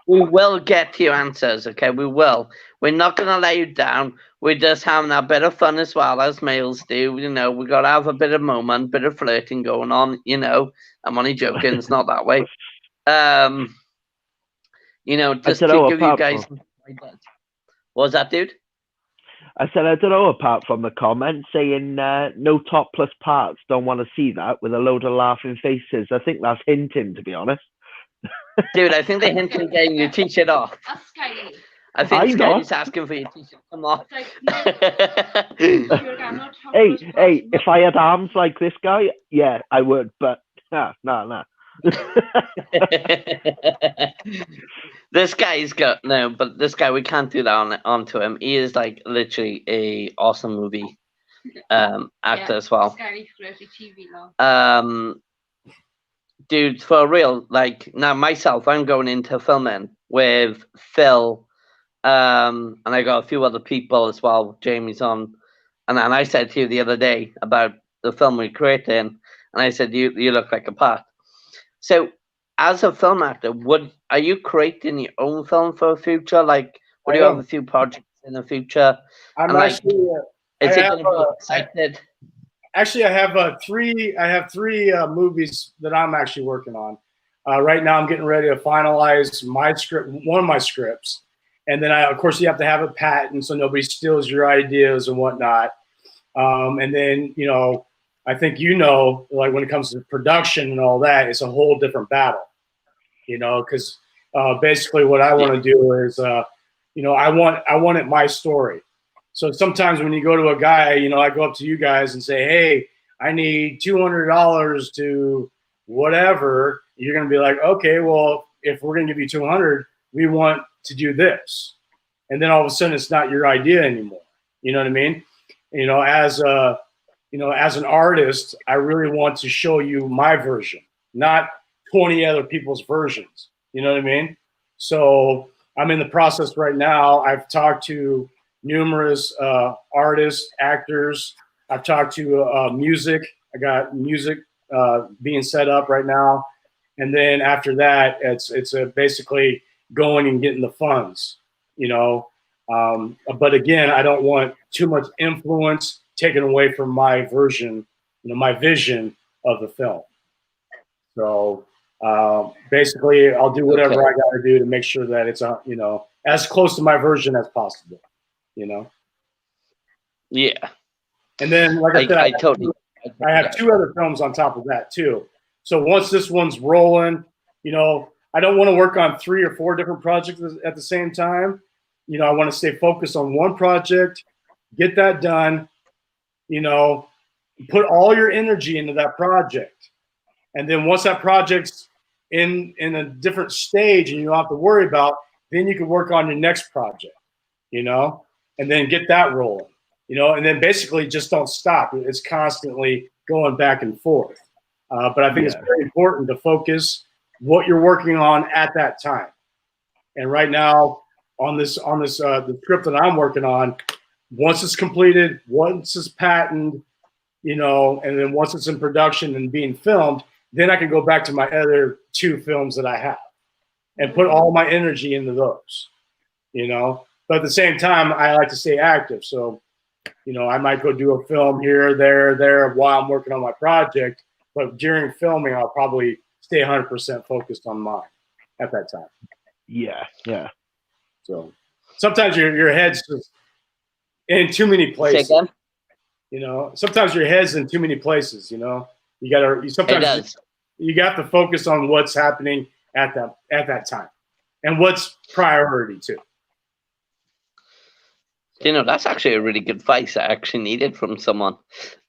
We will get to your answers, okay? We will. We're not going to let you down. We're just having a bit of fun as well, as males do. You know, we got to have a bit of moment, bit of flirting going on. You know, I'm only joking. It's not that way. You know, just to give you guys. What was that, dude? I said, I don't know, apart from the comment saying no topless parts, don't want to see that, with a load of laughing faces. I think that's hinting, to be honest. Dude, I think they're hinting getting your t-shirt off. That's Skyly. I think Skyly's asking for your t-shirt. Come on. Like, no, hey, if I had arms like this guy, yeah, I would, but nah. This guy's got but this guy, we can't do that onto him. He is like literally a awesome movie actor as well. Dude, for real, like now myself, I'm going into filming with Phil, and I got a few other people as well. Jamie's on, and I said to you the other day about the film we're creating, And I said, you look like a pot. So, as a film actor, are you creating your own film for the future? Like, would I you have am. a few projects in the future? I'm And like, actually. is I it have. going to be accepted? Actually, I have three. I have three movies that I'm actually working on. Right now, I'm getting ready to finalize my script, one of my scripts, and then of course, you have to have a patent so nobody steals your ideas and whatnot. And then, I think like when it comes to production and all that, it's a whole different battle. Because basically, what I want to do is, I want it my story. So sometimes when you go to a guy, I go up to you guys and say, hey, I need $200 to whatever. You're going to be like, okay, well, if we're going to give you 200, we want to do this. And then all of a sudden it's not your idea anymore. You know what I mean? As an artist, I really want to show you my version, not 20 other people's versions. You know what I mean? So I'm in the process right now. I've talked to numerous artists, actors. I've talked to music. I got music being set up right now, and then after that, it's basically going and getting the funds. But again, I don't want too much influence taken away from my version, my vision of the film. So basically, I'll do whatever I got to do to make sure that it's as close to my version as possible. Yeah. And then, like I said, I have two other films on top of that too. So once this one's rolling, I don't want to work on 3 or 4 different projects at the same time. I want to stay focused on one project, get that done, put all your energy into that project. And then once that project's in a different stage and you don't have to worry about, then you can work on your next project, and then get that rolling, and then basically just don't stop. It's constantly going back and forth. But I think it's very important to focus what you're working on at that time. And right now on this the script that I'm working on, once it's completed, once it's patented, and then once it's in production and being filmed, then I can go back to my other 2 films that I have and put all my energy into those, But at the same time, I like to stay active. So, I might go do a film here, there while I'm working on my project. But during filming, I'll probably stay 100% focused on mine at that time. Yeah. So sometimes your head's just in too many places. Sometimes your head's in too many places. Sometimes you got to focus on what's happening at that time and what's priority too. That's actually a really good advice I actually needed from someone.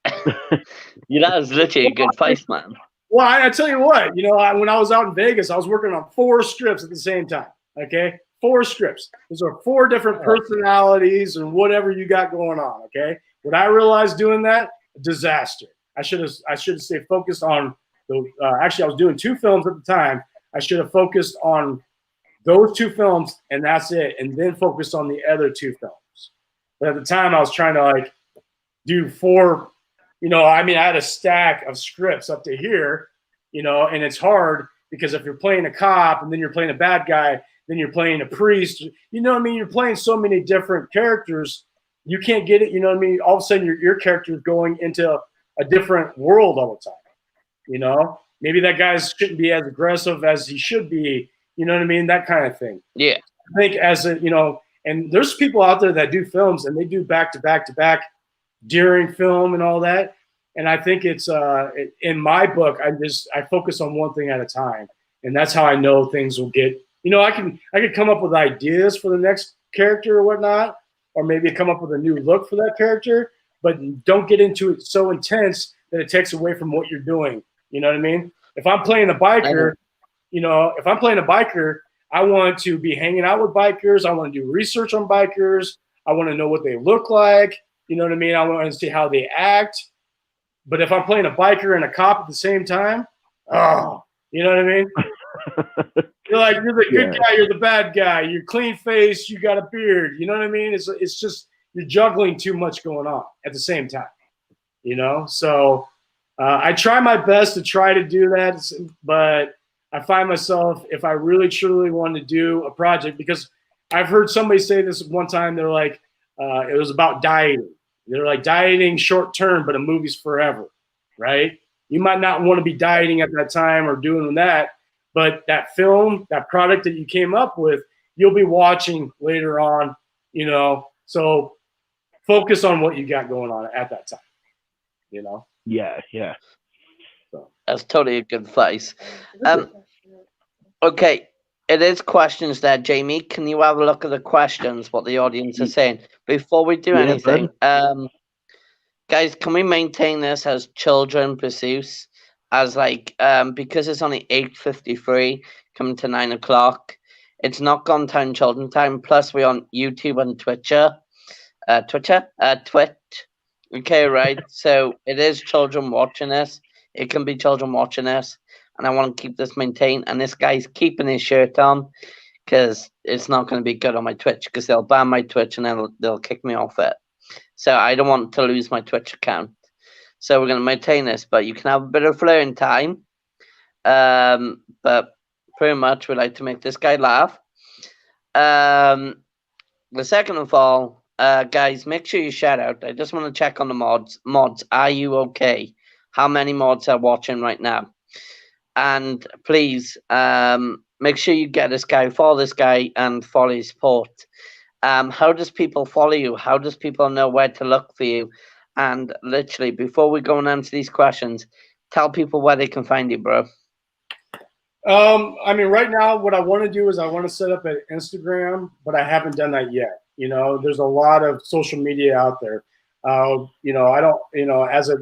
That was literally a good advice, man. Well, I tell you what, when I was out in Vegas, I was working on 4 strips at the same time. Okay, 4 scripts. Those are 4 different personalities and whatever you got going on. Okay, when I realized doing that, disaster. I should have stayed focused on the. Actually, I was doing 2 films at the time. I should have focused on those 2 films and that's it, and then focused on the other 2 films. But at the time, I was trying to do 4. I had a stack of scripts up to here, and it's hard because if you're playing a cop and then you're playing a bad guy, then you're playing a priest, you're playing so many different characters, you can't get it, all of a sudden your character is going into a different world all the time, maybe that guy shouldn't be as aggressive as he should be, that kind of thing. Yeah. I think and there's people out there that do films and they do back to back to back during film and all that. And I think it's in my book, I focus on one thing at a time, and that's how I know things will get. I could come up with ideas for the next character or whatnot, or maybe come up with a new look for that character, but don't get into it so intense that it takes away from what you're doing. You know what I mean? If I'm playing a biker, I want to be hanging out with bikers. I want to do research on bikers. I want to know what they look like. You know what I mean? I want to see how they act. But if I'm playing a biker and a cop at the same time, you know what I mean? You're the good guy, you're the bad guy. You're clean face, you got a beard. You know what I mean? It's just you're juggling too much going on at the same time. So I try my best to try to do that, but I find myself, if I really truly want to do a project, because I've heard somebody say this one time, they're like, it was about dieting. They're like, dieting short term, but a movie's forever, right? You might not want to be dieting at that time or doing that, but that film, that product that you came up with, you'll be watching later on, you know. So focus on what you got going on at that time, you know. Yeah, yeah. So That's totally a good advice. Okay, it is questions there, Jamie. Can you have a look at the questions, what the audience is saying? Before we do Yeah, anything, guys, can we maintain this as children pursuits? As like, because it's only 8:53, coming to 9 o'clock. It's not gone time, children time. Plus, we're on YouTube and Twitch. Okay, right. So it is children watching this. It can be children watching this, and I want to keep this maintained. And this guy's keeping his shirt on because it's not going to be good on my Twitch because they'll ban my Twitch and then they'll kick me off it. So I don't want to lose my Twitch account. So we're going to maintain this, but you can have a bit of flirting time. But pretty much we like to make this guy laugh. The second of all, guys, make sure you shout out. I just want to check on the mods. Mods, are you okay? How many mods are watching right now? And please, make sure you get this guy, follow this guy, and follow his support. How does people follow you? How does people know where to look for you? And literally, before we go and answer these questions, tell people where they can find you, bro. I mean, right now, what I want to do is I want to set up an Instagram, but I haven't done that yet. You know, there's a lot of social media out there. You know, I don't, you know, as a,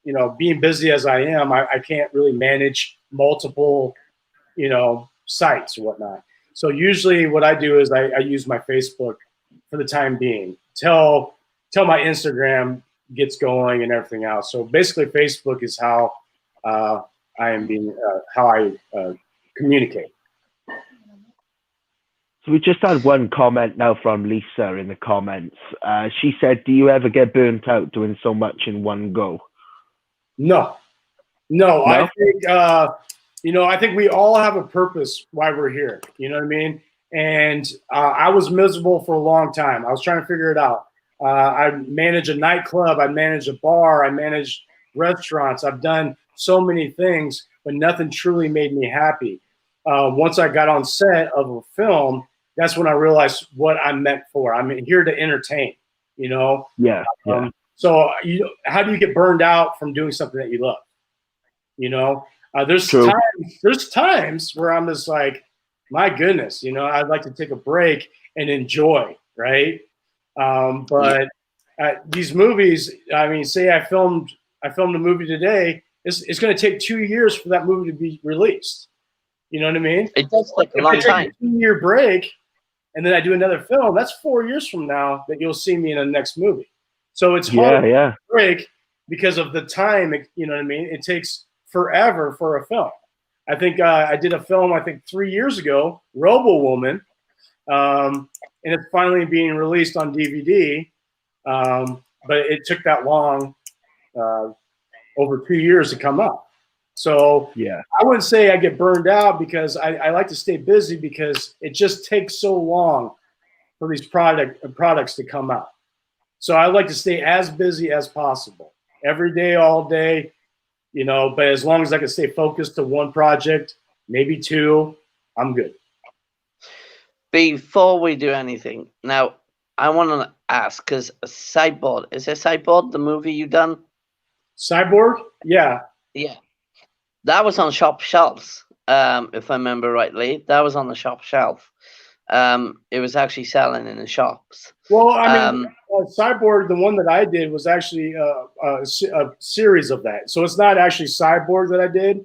you know, being busy as I am, I can't really manage multiple, you know, sites or whatnot. So usually what I do is I use my Facebook for the time being till my Instagram gets going and everything else. So basically Facebook is how I am being, how I communicate. So we just had one comment now from Lisa in the comments. She said, do you ever get burnt out doing so much in one go? No. I think, you know, I think we all have a purpose why we're here. You know what I mean? And I was miserable for a long time. I was trying to figure it out. I manage a nightclub. I manage a bar. I manage restaurants. I've done so many things, but nothing truly made me happy. Once I got on set of a film, that's when I realized what I'm meant for. I'm here to entertain, you know? Yeah. So how do you get burned out from doing something that you love? You know, there's times where I'm just like, my goodness, you know, I'd like to take a break and enjoy, right? But these movies, I mean, say I filmed a movie today, it's going to take 2 years for that movie to be released. You know what I mean? It does take a long time. A 2-year break, and then I do another film. That's 4 years from now that you'll see me in the next movie. So it's hard to break because of the time. You know what I mean? It takes forever for a film. I think I did a film, I think 3 years ago, Robo Woman, and it's finally being released on DVD. But it took that long, over 2 years to come up. So I wouldn't say I get burned out because I like to stay busy because it just takes so long for these products to come out. So I like to stay as busy as possible every day, all day, you know, but as long as I can stay focused to one project, maybe two, I'm good. Before we do anything, now I want to ask, because Cyborg, is it Cyborg, the movie you done? Cyborg? Yeah. Yeah. That was on shop shelves, if I remember rightly. That was on the shop shelf. It was actually selling in the shops. Well, I mean, Cyborg, the one that I did was actually a series of that. So it's not actually Cyborg that I did.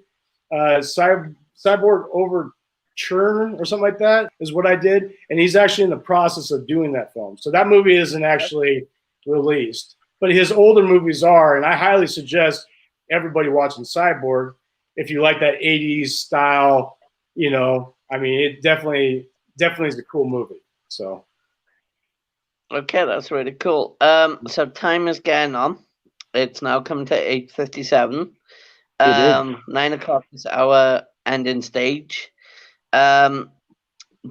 Cyborg Over Churn or something like that is what I did. And he's actually in the process of doing that film. So that movie isn't actually released. But his older movies are, and I highly suggest everybody watching Cyborg if you like that 80s style, you know, I mean, it definitely is a cool movie. So. Okay, that's really cool. So time is getting on. It's now come to 8:57. It is. 9 o'clock is our ending stage. Um,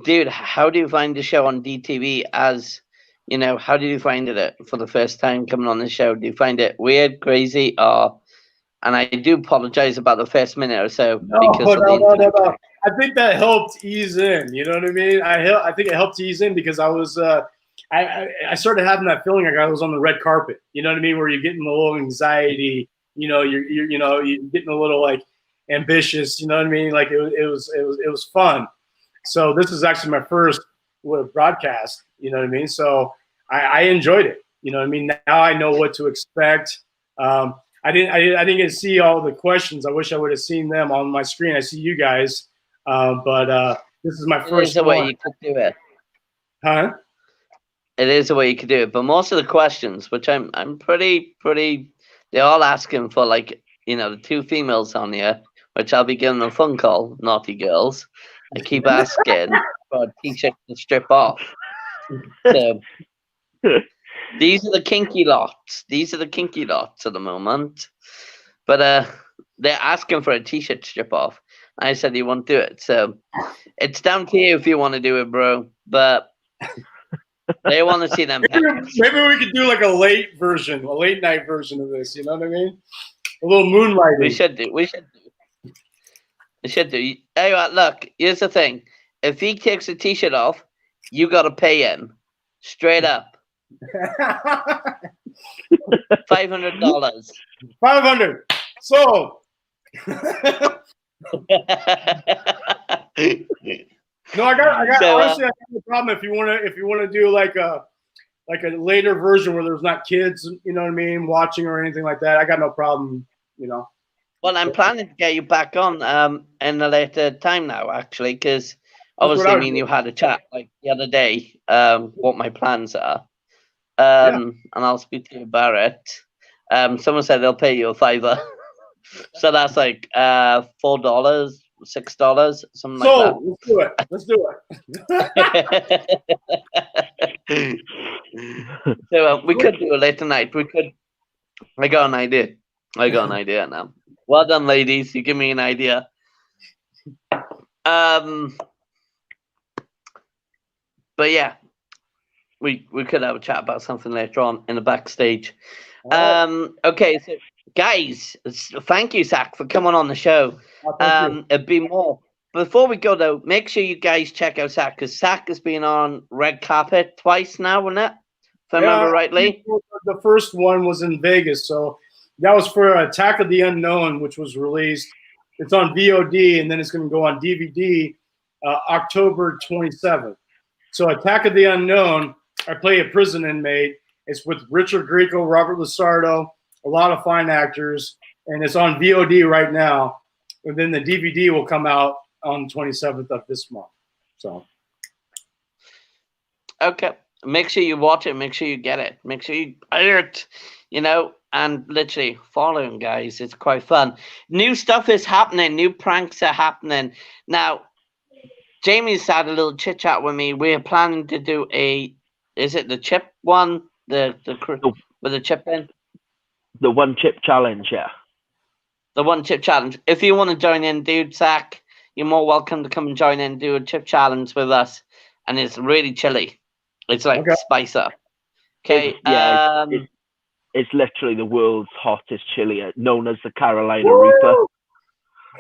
dude, how do you find the show on DTV? As you know, how did you find it for the first time coming on the show? Do you find it weird, crazy, or? And I do apologize about the first minute or so because of the internet. No. I think that helped ease in. You know what I mean? I think it helped ease in because I was I started having that feeling like I was on the red carpet. You know what I mean? Where you're getting a little anxiety. You know, you're getting a little like ambitious. You know what I mean? Like it was fun. So this is actually my first broadcast. You know what I mean? So I enjoyed it. You know what I mean? Now I know what to expect. I didn't get to see all the questions. I wish I would have seen them on my screen. I see you guys, but this is my first It is a way one. you could do it. Huh? It is a way you could do it. But most of the questions, which I'm pretty, they're all asking for, like, you know, the 2 females on here, which I'll be giving a phone call, naughty girls. I keep asking for a t-shirt to strip off. So these are the kinky lots. These are the kinky lots at the moment. But they're asking for a t-shirt to strip off. I said you won't do it. So it's down to you if you want to do it, bro. But they want to see them. Maybe we could do like a late night version of this. You know what I mean? A little moonlighting. We should do. Hey, look, here's the thing. If he takes the t-shirt off, you got to pay him. Straight up. $500. 500. So. No, I got. So, honestly, I got no problem if you want to do like a later version where there's not kids, you know what I mean, watching or anything like that. I got no problem, you know. Well, I'm planning to get you back on in a later time now, actually, because obviously me and you had a chat like the other day. What my plans are, and I'll speak to you about it. Someone said they'll pay you a $5, so that's like $4, $6, something like that. Let's do it. So we could do a later night. We could. I got an idea now. Well done, ladies. You give me an idea. But yeah, we could have a chat about something later on in the backstage. Okay, so guys, thank you, Zach, for coming on the show. It'd be more. Before we go though, make sure you guys check out Zach, because Zach has been on red carpet twice now, wasn't it? If I remember rightly. The first one was in Vegas, so that was for Attack of the Unknown, which was released. It's on VOD, and then it's going to go on DVD October 27th. So Attack of the Unknown, I play a prison inmate. It's with Richard Grieco, Robert Lusardo, a lot of fine actors, and it's on VOD right now. And then the DVD will come out on the 27th of this month. So, okay, make sure you watch it. Make sure you get it. Make sure you buy it. You know, and literally following, guys. It's quite fun. New stuff is happening. New pranks are happening now. Jamie's had a little chit chat with me. We're planning to do is it the chip one? With the chip in? The 1 chip challenge, yeah. The 1 chip challenge. If you want to join in, dude, Zach, you're more welcome to come and join in and do a chip challenge with us. And it's really chilly. It's like spice up. Okay. It's literally the world's hottest chili, known as the Carolina Reaper.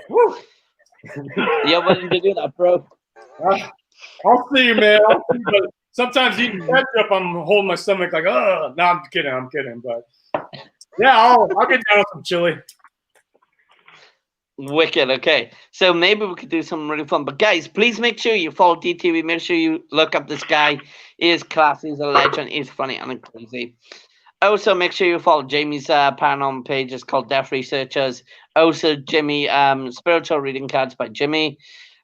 Woo! You're willing to do that, bro? I'll see you, man. But sometimes eating ketchup, I'm holding my stomach like, oh, no, I'm kidding. But yeah, I'll get down with some chili. Wicked. Okay, so maybe we could do something really fun. But guys, please make sure you follow DTV. Make sure you look up this guy. He is class. He's a legend. He's funny and crazy. Also, make sure you follow Jamie's paranormal page. It's called Death Researchers. Also, Jimmy, Spiritual Reading Cards by Jimmy.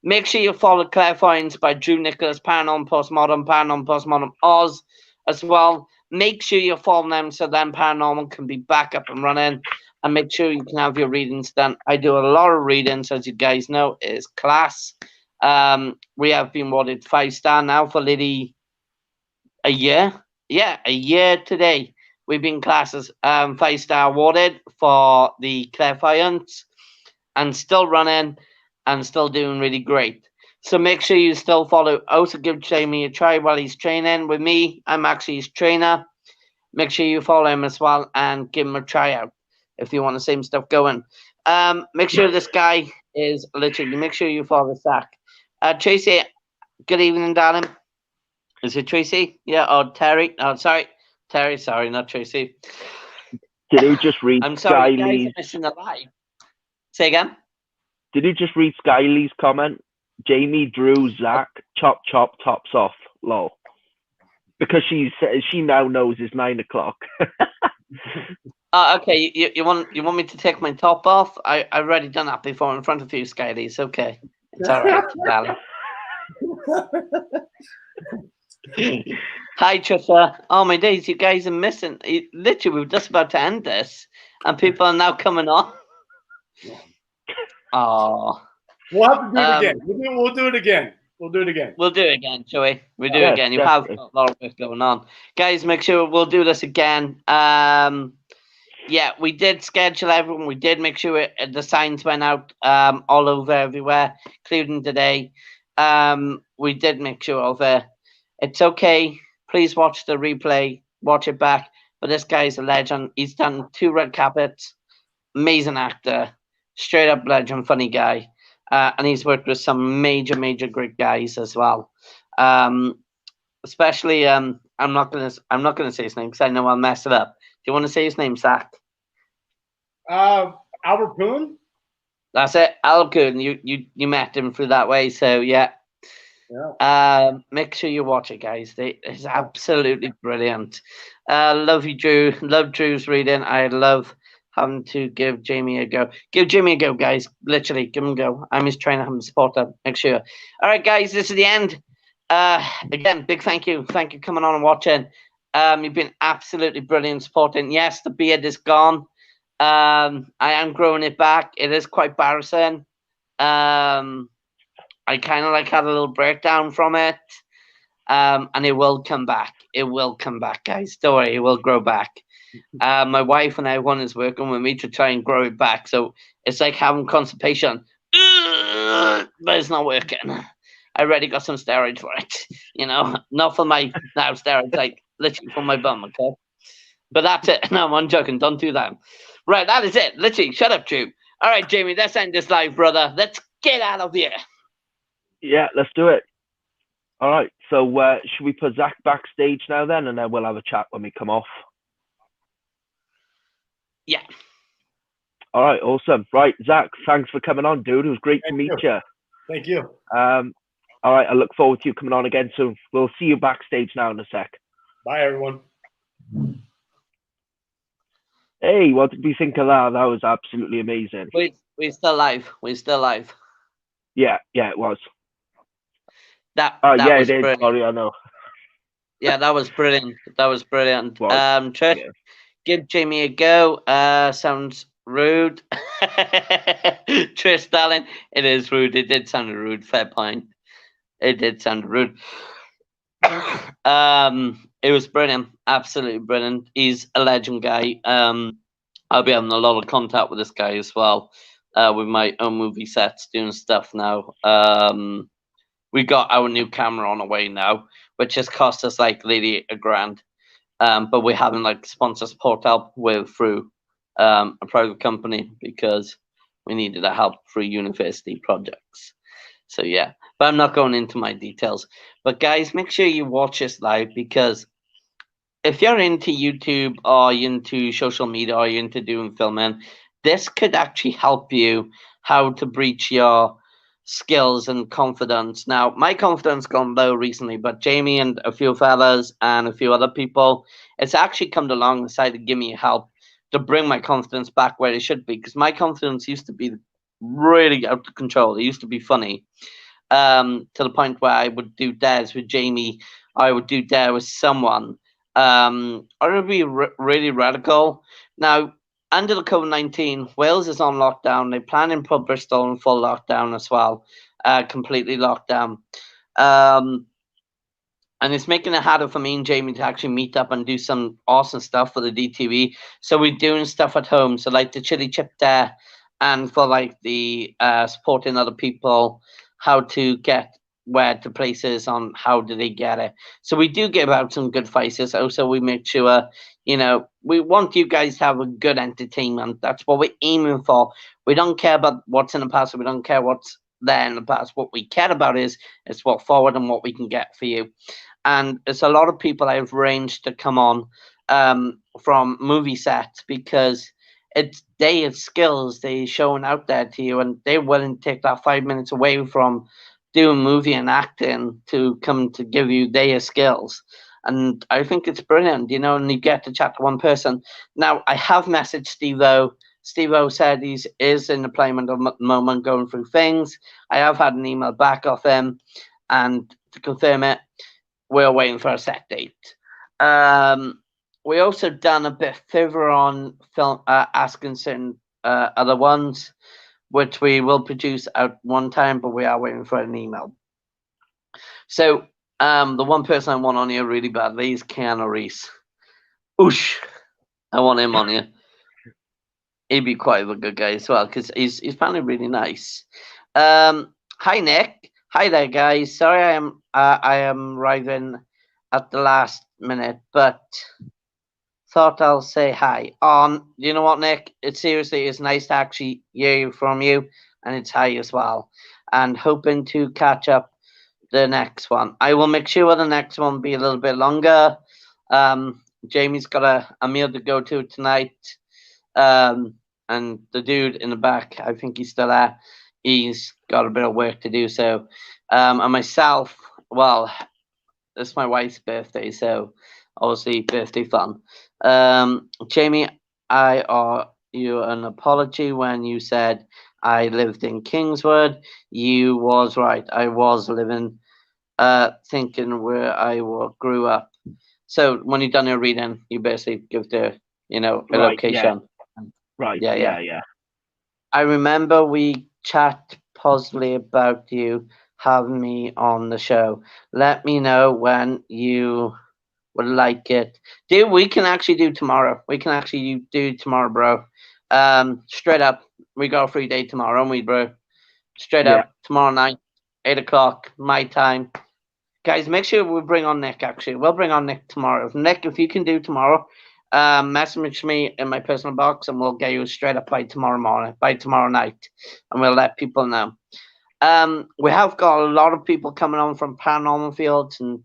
Make sure you follow Clairvoyance by Drew Nicholas, Paranormal Postmodern Oz as well. Make sure you follow them so then Paranormal can be back up and running. And make sure you can have your readings done. I do a lot of readings, as you guys know. It's class. We have been awarded 5-star now for Liddy a year. Yeah, a year today. We've been classes 5-star awarded for the Clairvoyance. and still running and still doing really great. So make sure you still follow. Also give Jamie a try while he's training with me. I'm actually his trainer. Make sure you follow him as well and give him a try out if you want the same stuff going. Make sure this guy is literally. Make sure you follow Zach. Tracy, good evening, darling. Is it Tracy? Yeah. Or Terry? Oh, sorry, Terry. Sorry, not Tracy. Did he just read I'm sorry, you guys Skyly's? are missing the live. Say again. Did he just read Skyly's comment? Jamie, Drew, Zach, chop chop, tops off, lol. Because she now knows it's 9 o'clock. Okay. You want me to take my top off? I already done that before in front of you, Skylys. Okay, it's all right, darling. Hi, Trisha. Oh my days, you guys are missing. Literally, we're just about to end this, and people are now coming on. Oh. We'll have to do it again. We'll do it again. We'll do it again. We'll do it again, shall we? We'll do it again. You have a lot of work going on. Guys, make sure we'll do this again. Yeah, we did schedule everyone. We did make sure the signs went out all over everywhere, including today. We did make sure of it. It's okay. Please watch the replay. Watch it back. But this guy's a legend. He's done 2 red carpets. Amazing actor. Straight up legend, funny guy. And he's worked with some major great guys as well. Especially I'm not gonna say his name because I know I'll mess it up. Do you want to say his name, Zach? Albert Poon. That's it, Albert Poon. You met him through that way, so yeah. Make sure you watch it, guys. It's absolutely brilliant. Love you, Drew. Love Drew's reading. I love having to give Jamie a go. Give Jamie a go, guys. Literally, give him a go. I'm his trainer. I'm his supporter. Make sure. All right, guys, this is the end. Again, big thank you. Thank you for coming on and watching. You've been absolutely brilliant supporting. Yes, the beard is gone. I am growing it back. It is quite embarrassing. I kind of had a little breakdown from it. And it will come back. It will come back, guys. Don't worry, it will grow back. My wife and everyone is working with me to try and grow it back. So it's like having constipation. But it's not working. I already got some steroids for it. Not for my now steroids, literally for my bum, okay? But that's it. No, I'm joking. Don't do that. Right, that is it. Literally, shut up, Drew. All right, Jamie, let's end this live, brother. Let's get out of here. Yeah, let's do it. All right. So should we put Zach backstage now then, and then we'll have a chat when we come off? Yeah. All right. Awesome. Right, Zach, thanks for coming on, dude. It was great to meet you. Thank you. All right. I look forward to you coming on again soon. We'll see you backstage now in a sec. Bye, everyone. Hey, what did we think of that? That was absolutely amazing. We're still live. We're still live. Yeah, it was. That yeah, was it is. brilliant. Sorry, I know. Yeah, that was brilliant. That was brilliant. Trish, yeah. Give Jamie a go. Sounds rude. Trish, darling, it is rude. It did sound rude. Fair point. It did sound rude. It was brilliant. Absolutely brilliant. He's a legend guy. I'll be having a lot of contact with this guy as well. With my own movie sets, doing stuff now. We got our new camera on the way now, which has cost us nearly $1,000. But we're having sponsor support help through a private company because we needed the help for university projects. So yeah, but I'm not going into my details. But guys, make sure you watch this live because if you're into YouTube or you're into social media or you're into doing filming, this could actually help you how to breach your skills and confidence. Now, my confidence gone low recently, but Jamie and a few fellas and a few other people, it's actually come along the side to give me help to bring my confidence back where it should be, because my confidence used to be really out of control. It used to be funny, to the point where I would do dares with Jamie, I would do dare with someone, or it would be really radical. Now, under the COVID-19, Wales is on lockdown. They plan in put Bristol in full lockdown as well, completely locked down. And it's making it harder for me and Jamie to actually meet up and do some awesome stuff for the DTV. So we're doing stuff at home. So like the chili chip dare, and for like the supporting other people, how to get where to places on how do they get it. So we do give out some good advices. Also, we make sure, we want you guys to have a good entertainment. That's what we're aiming for. We don't care about what's in the past. We don't care what's there in the past. What we care about is what forward and what we can get for you. And it's a lot of people I've arranged to come on from movie sets because they have skills they showing out there to you, and they're willing to take that 5 minutes away from doing movie and acting to come to give you their skills. And I think it's brilliant, and you get to chat to one person. Now, I have messaged Steve-O. Steve-O said he's is in deployment at the moment, going through things. I have had an email back off him, and to confirm it, we're waiting for a set date. We also done a bit further on film, asking certain other ones, which we will produce at one time, but we are waiting for an email. So the one person I want on here really badly is Keanu Reeves. Oosh, I want him on here. He'd be quite a good guy as well because he's finally really nice. Hi Nick, hi there guys. Sorry I am arriving at the last minute, but thought I'll say hi. You know what, Nick? It seriously is nice to actually hear from you, and it's hi as well. And hoping to catch up the next one. I will make sure the next one be a little bit longer. Jamie's got a meal to go to tonight. And the dude in the back, I think he's still there. He's got a bit of work to do. So, and myself, well, it's my wife's birthday, so obviously birthday fun. Jamie, I owe you an apology when you said I lived in Kingswood. You was right. I was living, thinking where I grew up. So when you done your reading, you basically give the, a location. Right. Yeah. Yeah. I remember we chat positively about you having me on the show. Let me know when you would like it. Dude, we can actually do tomorrow. We can actually do tomorrow, bro. Straight up, we got a free day tomorrow, don't we, bro? Straight up, tomorrow night, 8 o'clock, my time. Guys, make sure we bring on Nick, actually. We'll bring on Nick tomorrow. Nick, if you can do tomorrow, message me in my personal box and we'll get you straight up by tomorrow morning, by tomorrow night. And we'll let people know. We have got a lot of people coming on from paranormal fields, and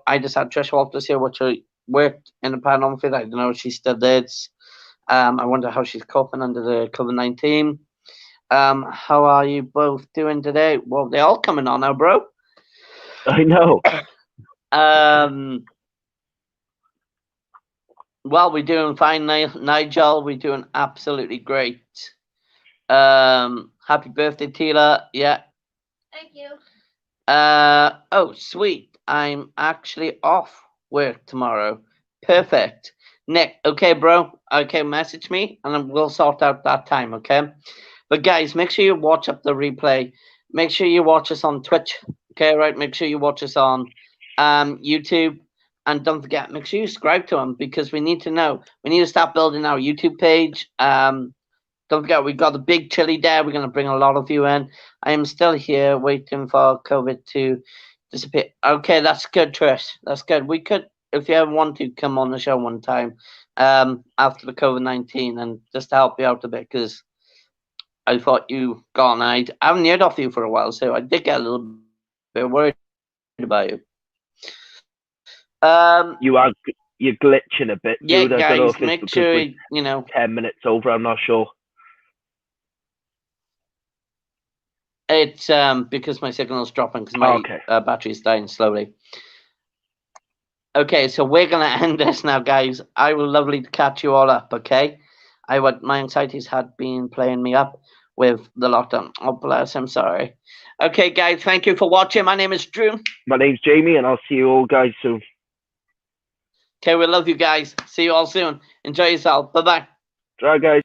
I just had Trish Walters here, which worked in the paranormal field. I don't know if she still did. I wonder how she's coping under the COVID-19. How are you both doing today? Well, they're all coming on now, bro. I know. Well, we're doing fine, Nigel. We're doing absolutely great. Happy birthday, Tila. Yeah. Thank you. Oh, sweet. I'm actually off work tomorrow. Perfect. Nick, okay, bro. Okay, message me and then we'll sort out that time, okay? But guys, make sure you watch up the replay. Make sure you watch us on Twitch. Okay, right? Make sure you watch us on YouTube. And don't forget, make sure you subscribe to them because we need to know. We need to start building our YouTube page. Don't forget, we've got the big chili there. We're going to bring a lot of you in. I am still here waiting for COVID to disappear. Okay, that's good, Trish. That's good. We could, if you ever want to, come on the show one time after the COVID-19 and just to help you out a bit because I thought you gone. I haven't heard of you for a while, so I did get a little bit worried about you. You're glitching a bit, yeah, dude. I guys, don't know if it's make because sure we're 10 minutes over. I'm not sure. It's because my signal's dropping because my battery's dying slowly. Okay, so we're gonna end this now, guys. I will lovely to catch you all up. Okay, my anxieties had been playing me up with the lockdown. Oh bless, I'm sorry. Okay, guys, thank you for watching. My name is Drew. My name's Jamie, and I'll see you all guys soon. Okay, we love you guys. See you all soon. Enjoy yourself. Bye bye. Bye, guys.